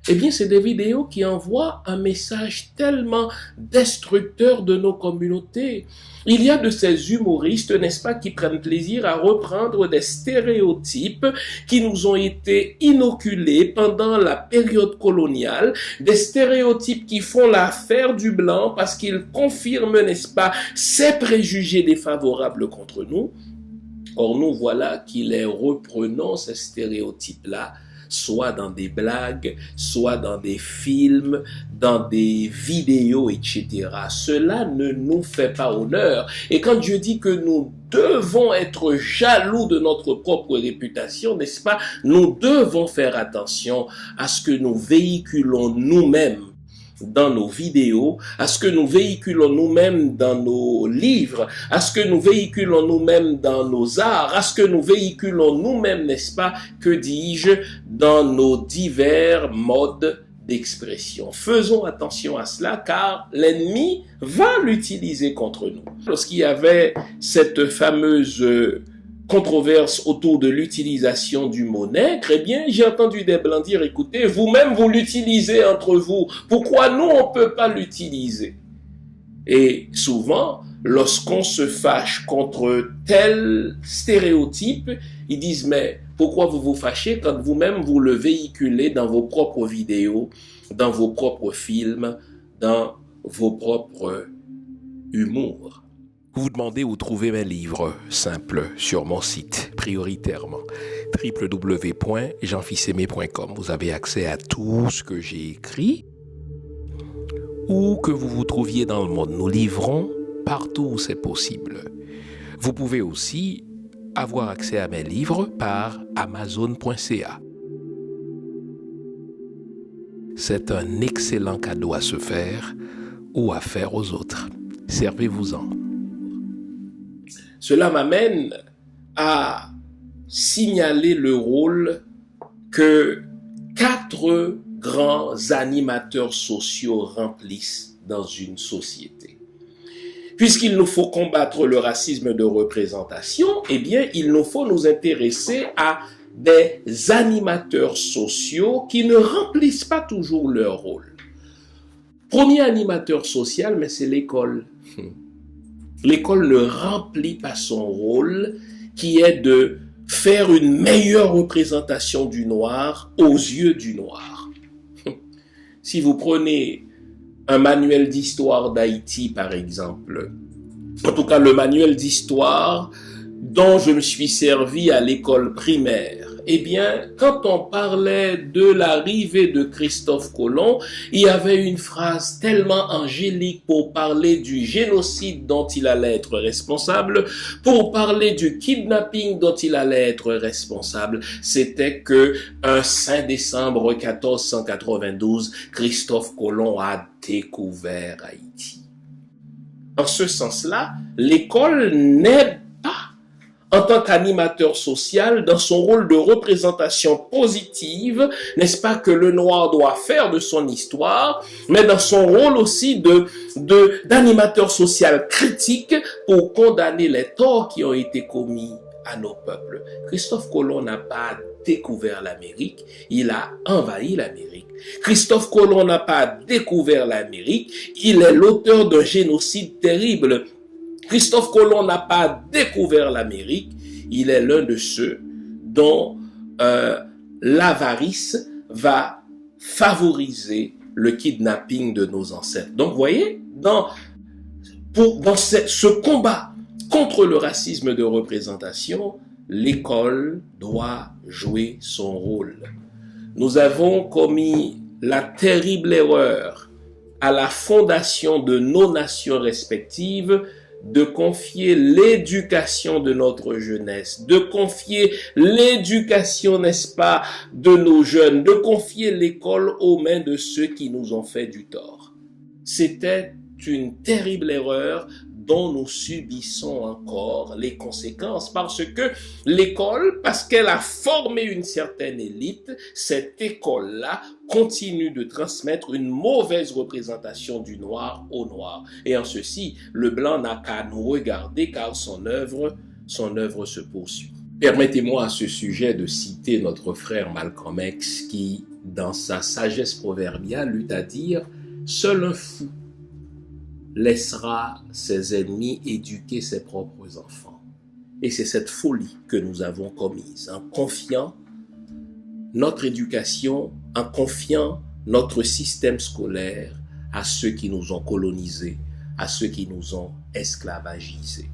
eh bien, c'est des vidéos qui envoient un message tellement destructeur de nos communautés. Il y a de ces humoristes, n'est-ce pas, qui prennent plaisir à reprendre des stéréotypes qui nous ont été inoculés pendant la période coloniale, des stéréotypes qui font l'affaire du blanc parce qu'ils confirment, n'est-ce pas, ces préjugés défavorables contre nous. Or, nous voilà qui les reprenons, ces stéréotypes-là, soit dans des blagues, soit dans des films, dans des vidéos, etc. Cela ne nous fait pas honneur. Et quand je dis que nous devons être jaloux de notre propre réputation, n'est-ce pas? Nous devons faire attention à ce que nous véhiculons nous-mêmes dans nos vidéos, à ce que nous véhiculons nous-mêmes dans nos livres, à ce que nous véhiculons nous-mêmes dans nos arts, à ce que nous véhiculons nous-mêmes, n'est-ce pas, que dis-je, dans nos divers modes d'expression. Faisons attention à cela car l'ennemi va l'utiliser contre nous. Lorsqu'il y avait cette fameuse controverse autour de l'utilisation du mot nègre, eh bien, j'ai entendu des blancs dire, écoutez, vous-même, vous l'utilisez entre vous. Pourquoi nous, on ne peut pas l'utiliser? Et souvent, lorsqu'on se fâche contre tel stéréotype, ils disent, mais pourquoi vous vous fâchez quand vous-même vous le véhiculez dans vos propres vidéos, dans vos propres films, dans vos propres humours? Vous vous demandez où trouver mes livres? Simple, sur mon site, prioritairement, www.jeanfils-aimé.com. Vous avez accès à tout ce que j'ai écrit. Où que vous vous trouviez dans le monde, nous livrons partout où c'est possible. Vous pouvez aussi avoir accès à mes livres par Amazon.ca. C'est un excellent cadeau à se faire ou à faire aux autres. Servez-vous-en. Cela m'amène à signaler le rôle que 4 grands animateurs sociaux remplissent dans une société. Puisqu'il nous faut combattre le racisme de représentation, eh bien, il nous faut nous intéresser à des animateurs sociaux qui ne remplissent pas toujours leur rôle. Premier animateur social, mais c'est l'école. L'école ne remplit pas son rôle, qui est de faire une meilleure représentation du noir aux yeux du noir. Si vous prenez un manuel d'histoire d'Haïti, par exemple, en tout cas le manuel d'histoire dont je me suis servi à l'école primaire, eh bien, quand on parlait de l'arrivée de Christophe Colomb, il y avait une phrase tellement angélique pour parler du génocide dont il allait être responsable, pour parler du kidnapping dont il allait être responsable. C'était que un 5 décembre 1492, Christophe Colomb a découvert Haïti. En ce sens-là, l'école n'est pas, en tant qu'animateur social, dans son rôle de représentation positive, n'est-ce pas, que le noir doit faire de son histoire, mais dans son rôle aussi d'animateur social critique pour condamner les torts qui ont été commis à nos peuples. Christophe Colomb n'a pas découvert l'Amérique, il a envahi l'Amérique. Christophe Colomb n'a pas découvert l'Amérique, il est l'auteur d'un génocide terrible. Christophe Colomb n'a pas découvert l'Amérique, il est l'un de ceux dont l'avarice va favoriser le kidnapping de nos ancêtres. Donc, vous voyez, dans ce combat contre le racisme de représentation, l'école doit jouer son rôle. Nous avons commis la terrible erreur à la fondation de nos nations respectives de confier l'éducation de notre jeunesse, de confier l'éducation, n'est-ce pas, de nos jeunes, de confier l'école aux mains de ceux qui nous ont fait du tort. C'était une terrible erreur dont nous subissons encore les conséquences, parce que l'école, parce qu'elle a formé une certaine élite, cette école-là continue de transmettre une mauvaise représentation du noir au noir. Et en ceci, le blanc n'a qu'à nous regarder, car son œuvre se poursuit. Permettez-moi à ce sujet de citer notre frère Malcolm X qui, dans sa sagesse proverbiale, eut à dire « Seul un fou laissera ses ennemis éduquer ses propres enfants. » Et c'est cette folie que nous avons commise en confiant notre éducation, en confiant notre système scolaire à ceux qui nous ont colonisés, à ceux qui nous ont esclavagisés.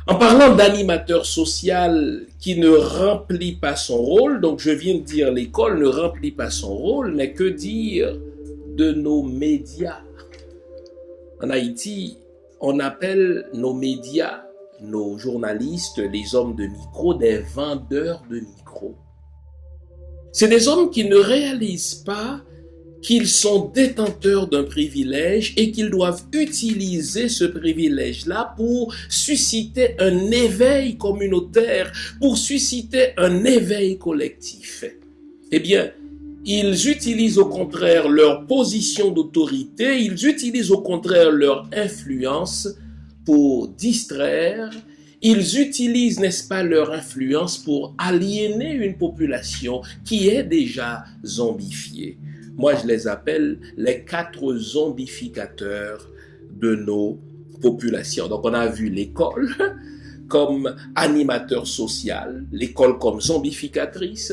En parlant d'animateur social qui ne remplit pas son rôle, donc je viens de dire l'école ne remplit pas son rôle, mais que dire de nos médias? En Haïti, on appelle nos médias, nos journalistes, les hommes de micro, des vendeurs de micro. C'est des hommes qui ne réalisent pas qu'ils sont détenteurs d'un privilège et qu'ils doivent utiliser ce privilège-là pour susciter un éveil communautaire, pour susciter un éveil collectif. Eh bien, ils utilisent au contraire leur position d'autorité, ils utilisent au contraire leur influence pour distraire, ils utilisent, n'est-ce pas, leur influence pour aliéner une population qui est déjà zombifiée. Moi, je les appelle les 4 zombificateurs de nos populations. Donc on a vu l'école comme animateur social, l'école comme zombificatrice.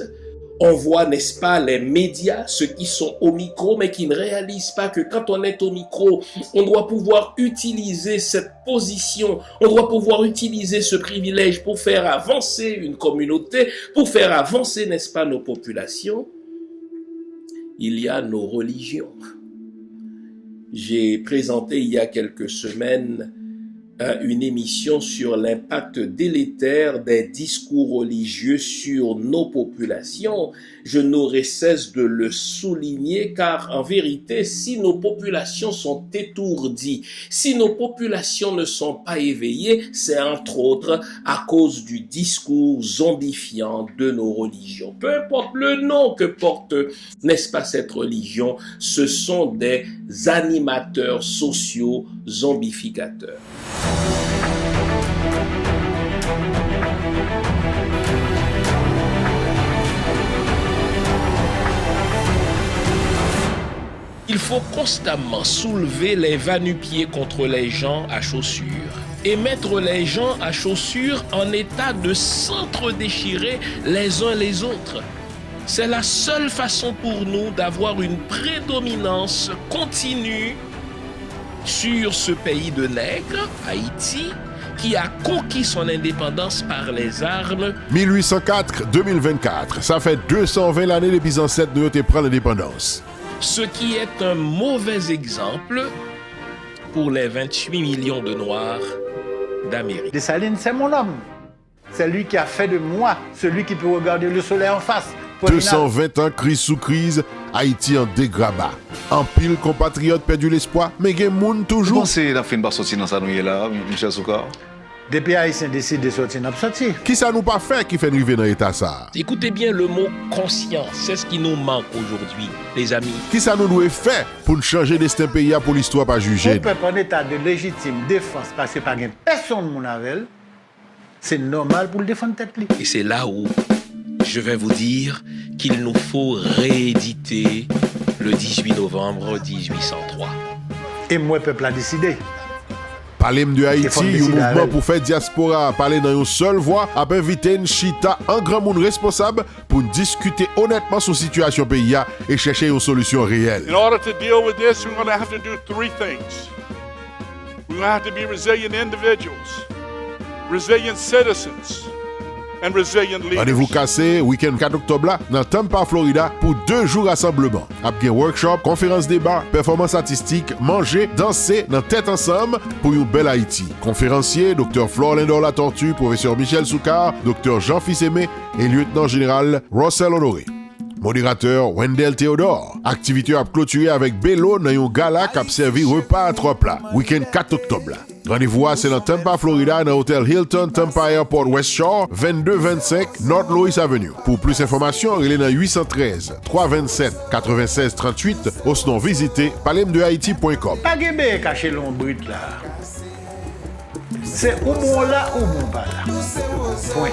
On voit, n'est-ce pas, les médias, ceux qui sont au micro, mais qui ne réalisent pas que quand on est au micro, on doit pouvoir utiliser cette position, on doit pouvoir utiliser ce privilège pour faire avancer une communauté, pour faire avancer, n'est-ce pas, nos populations. Il y a nos religions. J'ai présenté il y a quelques semaines une émission sur l'impact délétère des discours religieux sur nos populations. Je n'aurai cesse de le souligner car en vérité, si nos populations sont étourdies, si nos populations ne sont pas éveillées, c'est entre autres à cause du discours zombifiant de nos religions. Peu importe le nom que porte, n'est-ce pas, cette religion, ce sont des animateurs sociaux zombificateurs. Il faut constamment soulever les va-nu-pieds contre les gens à chaussures et mettre les gens à chaussures en état de s'entre-déchirer les uns les autres. C'est la seule façon pour nous d'avoir une prédominance continue sur ce pays de nègres, Haïti, qui a conquis son indépendance par les armes. 1804-2024, ça fait 220 l'année depuis les ancêtres nous ont pris l'indépendance. Ce qui est un mauvais exemple pour les 28 millions de Noirs d'Amérique. Dessalines, c'est mon homme. C'est lui qui a fait de moi celui qui peut regarder le soleil en face. 220 ans, crise sous crise, Haïti en dégrabat. En pile, compatriotes perdu l'espoir, mais il y a moun toujours. Vous pensez que nous pas sorti dans ça là, Michel Soukar? Depuis Haïtiens décident de sortir, nous sortir. Qui ça nous pas fait qui fait nous arriver dans l'état ça? Écoutez bien le mot conscience, c'est ce qui nous manque aujourd'hui, les amis. Qui ça nous doit faire pour nous changer destin pays pour l'histoire pas juger? On peut prendre un état de légitime défense parce que pas personne mon avec, c'est normal pour le défendre tête li. Et c'est là où je vais vous dire qu'il nous faut rééditer le 18 novembre 1803. Et moi, peuple a décidé. Parler de Haïti, un mouvement pour faire diaspora, parler dans une seule voix, a invité une chita, un grand monde responsable pour discuter honnêtement sur la situation pays et chercher une solution réelle. In order to deal with this, we're going to have to do three things. We're going to have to be resilient individuals, resilient citizens, and resilient leaders. Rendez-vous cassé, week-end 4 octobre là, dans Tampa, Florida, pour 2 jours rassemblement. Après workshop, conférence débat, performance artistique, manger, danser, dans tête ensemble pour une belle Haïti. Conférencier, Dr. Flore Lindor La Tortue, professeur Michel Soukar, Dr. Jean Fils-Aimé et lieutenant général Russell Honoré. Modérateur Wendell Théodore. Activité à clôturer avec Bello dans un gala qui a servi repas à 3 plats. Week-end 4 octobre. Rendez-vous c'est dans Tampa, Florida, dans l'hôtel Hilton Tampa Airport West Shore, 2225 North Louis Avenue. Pour plus d'informations, il est dans 813 327 96 38 ou sinon visitez palemdehaïti.com. Pas de cacher l'on brut là. C'est ou bon là ou bon pas là. Point.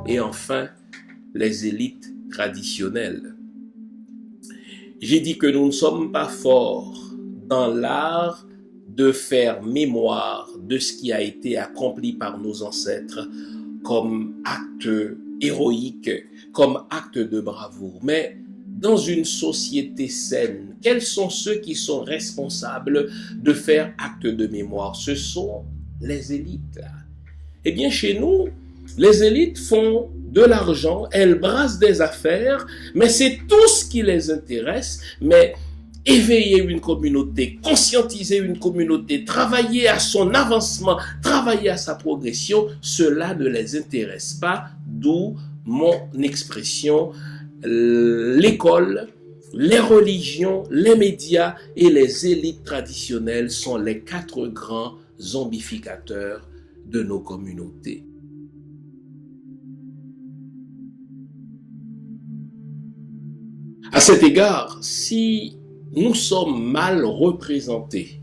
Et enfin, les élites traditionnelles. J'ai dit que nous ne sommes pas forts dans l'art de faire mémoire de ce qui a été accompli par nos ancêtres comme acte héroïque, comme acte de bravoure. Mais dans une société saine, quels sont ceux qui sont responsables de faire acte de mémoire? Ce sont les élites. Eh bien, chez nous, les élites font de l'argent, elles brassent des affaires, mais c'est tout ce qui les intéresse. Mais éveiller une communauté, conscientiser une communauté, travailler à son avancement, travailler à sa progression, cela ne les intéresse pas, d'où mon expression, l'école, les religions, les médias et les élites traditionnelles sont les 4 grands zombificateurs de nos communautés. À cet égard, si nous sommes mal représentés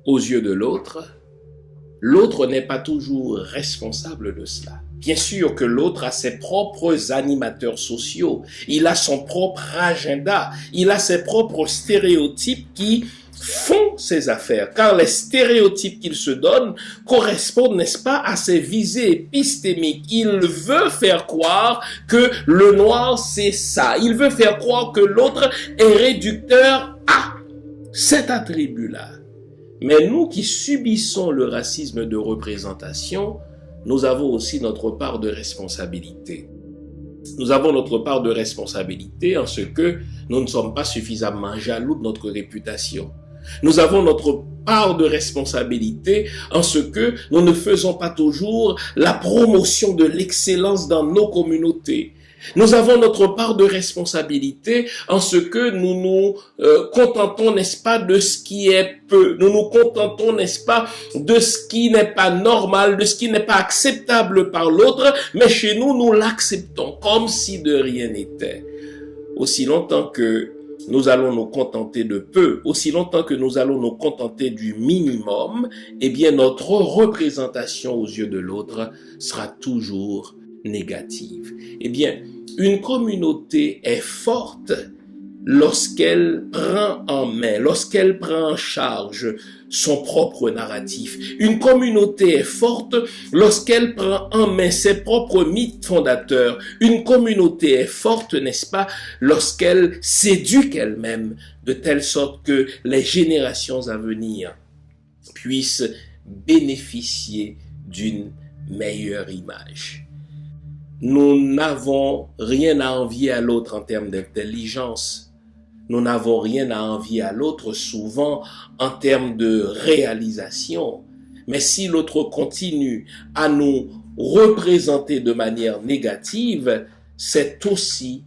aux yeux de l'autre, l'autre n'est pas toujours responsable de cela. Bien sûr que l'autre a ses propres animateurs sociaux, il a son propre agenda, il a ses propres stéréotypes qui font ses affaires, car les stéréotypes qu'il se donne correspondent, n'est-ce pas, à ses visées épistémiques. Il veut faire croire que le noir c'est ça, il veut faire croire que l'autre est réducteur à cet attribut-là. Mais nous qui subissons le racisme de représentation, nous avons aussi notre part de responsabilité. Nous avons notre part de responsabilité en ce que nous ne sommes pas suffisamment jaloux de notre réputation. Nous avons notre part de responsabilité en ce que nous ne faisons pas toujours la promotion de l'excellence dans nos communautés. Nous avons notre part de responsabilité en ce que nous nous contentons, n'est-ce pas, de ce qui est peu. Nous nous contentons, n'est-ce pas, de ce qui n'est pas normal, de ce qui n'est pas acceptable par l'autre, mais chez nous, nous l'acceptons comme si de rien n'était. Aussi longtemps que nous allons nous contenter de peu, aussi longtemps que nous allons nous contenter du minimum, eh bien notre représentation aux yeux de l'autre sera toujours négative. Eh bien, une communauté est forte lorsqu'elle prend en main, lorsqu'elle prend en charge son propre narratif. Une communauté est forte lorsqu'elle prend en main ses propres mythes fondateurs. Une communauté est forte, n'est-ce pas, lorsqu'elle s'éduque elle-même de telle sorte que les générations à venir puissent bénéficier d'une meilleure image. Nous n'avons rien à envier à l'autre en termes d'intelligence. Nous n'avons rien à envier à l'autre souvent en termes de réalisation. Mais si l'autre continue à nous représenter de manière négative, c'est aussi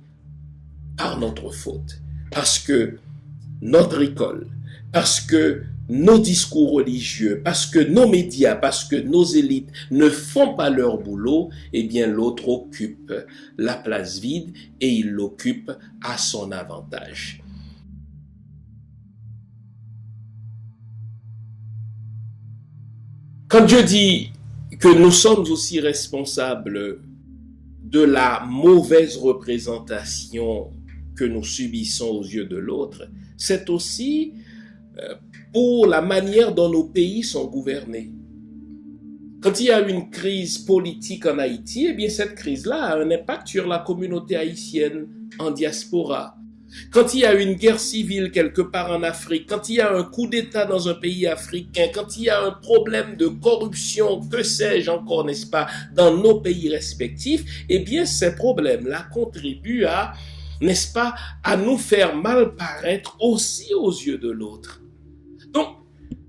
par notre faute. Parce que notre école, parce que nos discours religieux, parce que nos médias, parce que nos élites ne font pas leur boulot, eh bien l'autre occupe la place vide et il l'occupe à son avantage. Quand Dieu dit que nous sommes aussi responsables de la mauvaise représentation que nous subissons aux yeux de l'autre, c'est aussi pour la manière dont nos pays sont gouvernés. Quand il y a une crise politique en Haïti, eh bien cette crise-là a un impact sur la communauté haïtienne en diaspora. Quand il y a une guerre civile quelque part en Afrique, quand il y a un coup d'État dans un pays africain, quand il y a un problème de corruption, que sais-je encore, n'est-ce pas, dans nos pays respectifs, eh bien ces problèmes-là contribuent à, n'est-ce pas, à nous faire mal paraître aussi aux yeux de l'autre. Donc,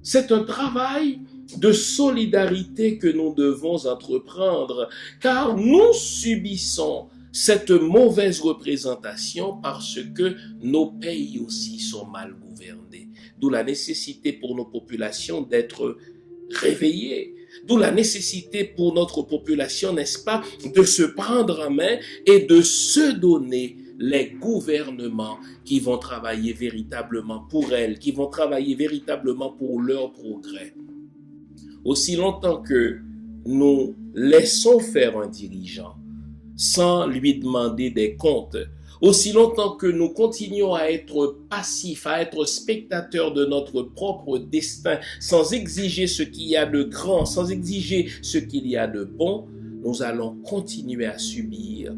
c'est un travail de solidarité que nous devons entreprendre, car nous subissons cette mauvaise représentation parce que nos pays aussi sont mal gouvernés. D'où la nécessité pour nos populations d'être réveillées. D'où la nécessité pour notre population, n'est-ce pas, de se prendre en main et de se donner les gouvernements qui vont travailler véritablement pour elles, qui vont travailler véritablement pour leur progrès. Aussi longtemps que nous laissons faire un dirigeant sans lui demander des comptes, aussi longtemps que nous continuons à être passifs, à être spectateurs de notre propre destin, sans exiger ce qu'il y a de grand, sans exiger ce qu'il y a de bon, nous allons continuer à subir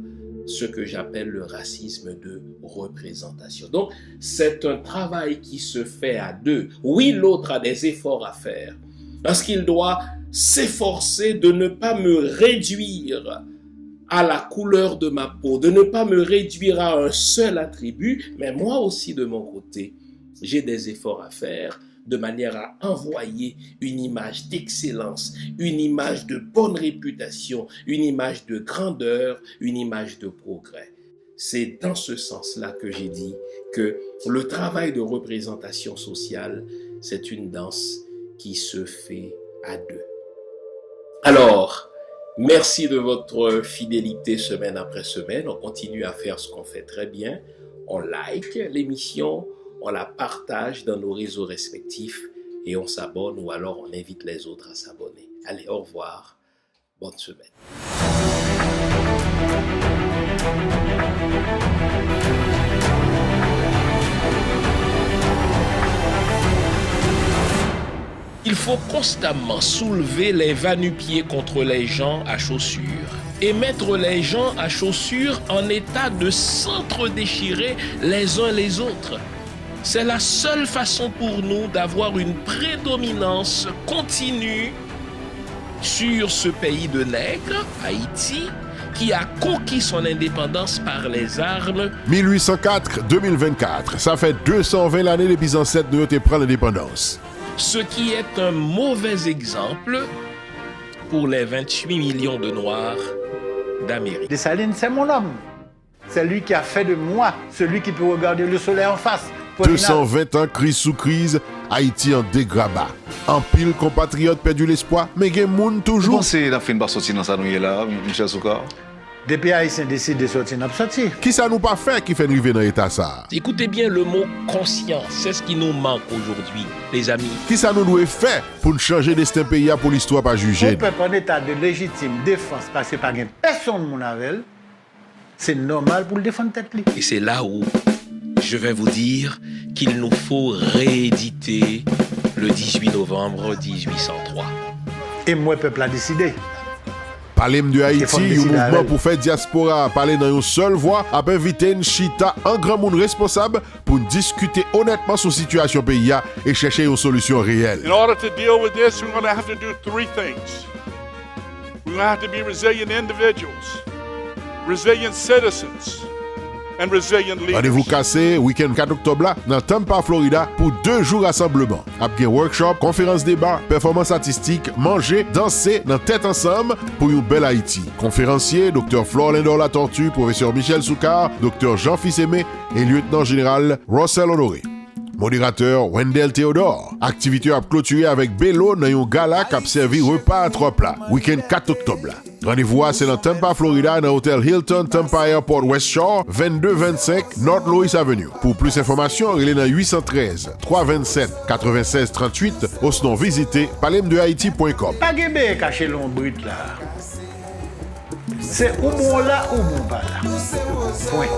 ce que j'appelle le racisme de représentation. Donc, c'est un travail qui se fait à deux. Oui, l'autre a des efforts à faire, parce qu'il doit s'efforcer de ne pas me réduire à la couleur de ma peau, de ne pas me réduire à un seul attribut, mais moi aussi de mon côté, j'ai des efforts à faire de manière à envoyer une image d'excellence, une image de bonne réputation, une image de grandeur, une image de progrès. C'est dans ce sens-là que j'ai dit que le travail de représentation sociale, c'est une danse qui se fait à deux. Alors, merci de votre fidélité semaine après semaine. On continue à faire ce qu'on fait très bien. On like l'émission, on la partage dans nos réseaux respectifs et on s'abonne ou alors on invite les autres à s'abonner. Allez, au revoir. Bonne semaine. Il faut constamment soulever les va-nu-pieds contre les gens à chaussures et mettre les gens à chaussures en état de s'entre-déchirer les uns les autres. C'est la seule façon pour nous d'avoir une prédominance continue sur ce pays de nègres, Haïti, qui a conquis son indépendance par les armes. 1804-2024, ça fait 220 l'année depuis ancêtres nous ont pris l'indépendance. Ce qui est un mauvais exemple pour les 28 millions de Noirs d'Amérique. Dessalines, c'est mon homme. C'est lui qui a fait de moi celui qui peut regarder le soleil en face. 220 ans, crise sous crise, Haïti en dégrabat. En pile, compatriotes perdu l'espoir, mais il y a moun toujours. Bon, c'est la fin de sortir dans ça nous là, Michel Soukar. Depuis Haïtien décide de sortir, n'a pas sorti. Qui ça nous pas fait qui fait arriver dans l'état ça? Écoutez bien le mot conscience, c'est ce qui nous manque aujourd'hui, les amis. Qui ça nous doit faire pour changer destin pays pour l'histoire pas juger? On peut prendre un état de légitime défense parce que pas personne mon avec. C'est normal pour le défendre tête. Et c'est là où je vais vous dire qu'il nous faut rééditer le 18 novembre 1803. Et moi, peuple a décidé. Parler de Haïti, un mouvement pour faire diaspora, parler dans une seule voix, a invité une chita, un grand monde responsable pour discuter honnêtement sur la situation pays et chercher une solution réelle. In order to deal with this, we're going to have to do three things. We're going to have to be resilient individuals, resilient citizens, and resilient leaders. Rendez-vous cassé, week-end 4 octobre là, dans Tampa, Florida, pour 2 jours rassemblement. Après workshop, conférence débat, performance artistique, manger, danser, dans tête ensemble pour une belle Haïti. Conférencier, Dr. Flor Lindor La Tortue, professeur Michel Soukar, Dr. Jean Fils-Aimé et lieutenant général Russell Honoré. Modérateur Wendell Théodore. Activité à clôturer avec Bello dans un gala qui a servi repas à 3 plats. Week-end 4 octobre. Rendez-vous c'est dans Tampa, Florida, dans l'hôtel Hilton Tampa Airport West Shore, 2225 North Louis Avenue. Pour plus d'informations, il est dans 813 327 96 38 ou sinon visitez palemdehaïti.com. Pas de cacher l'ombre là. C'est ou bon là ou bon pas là. Point.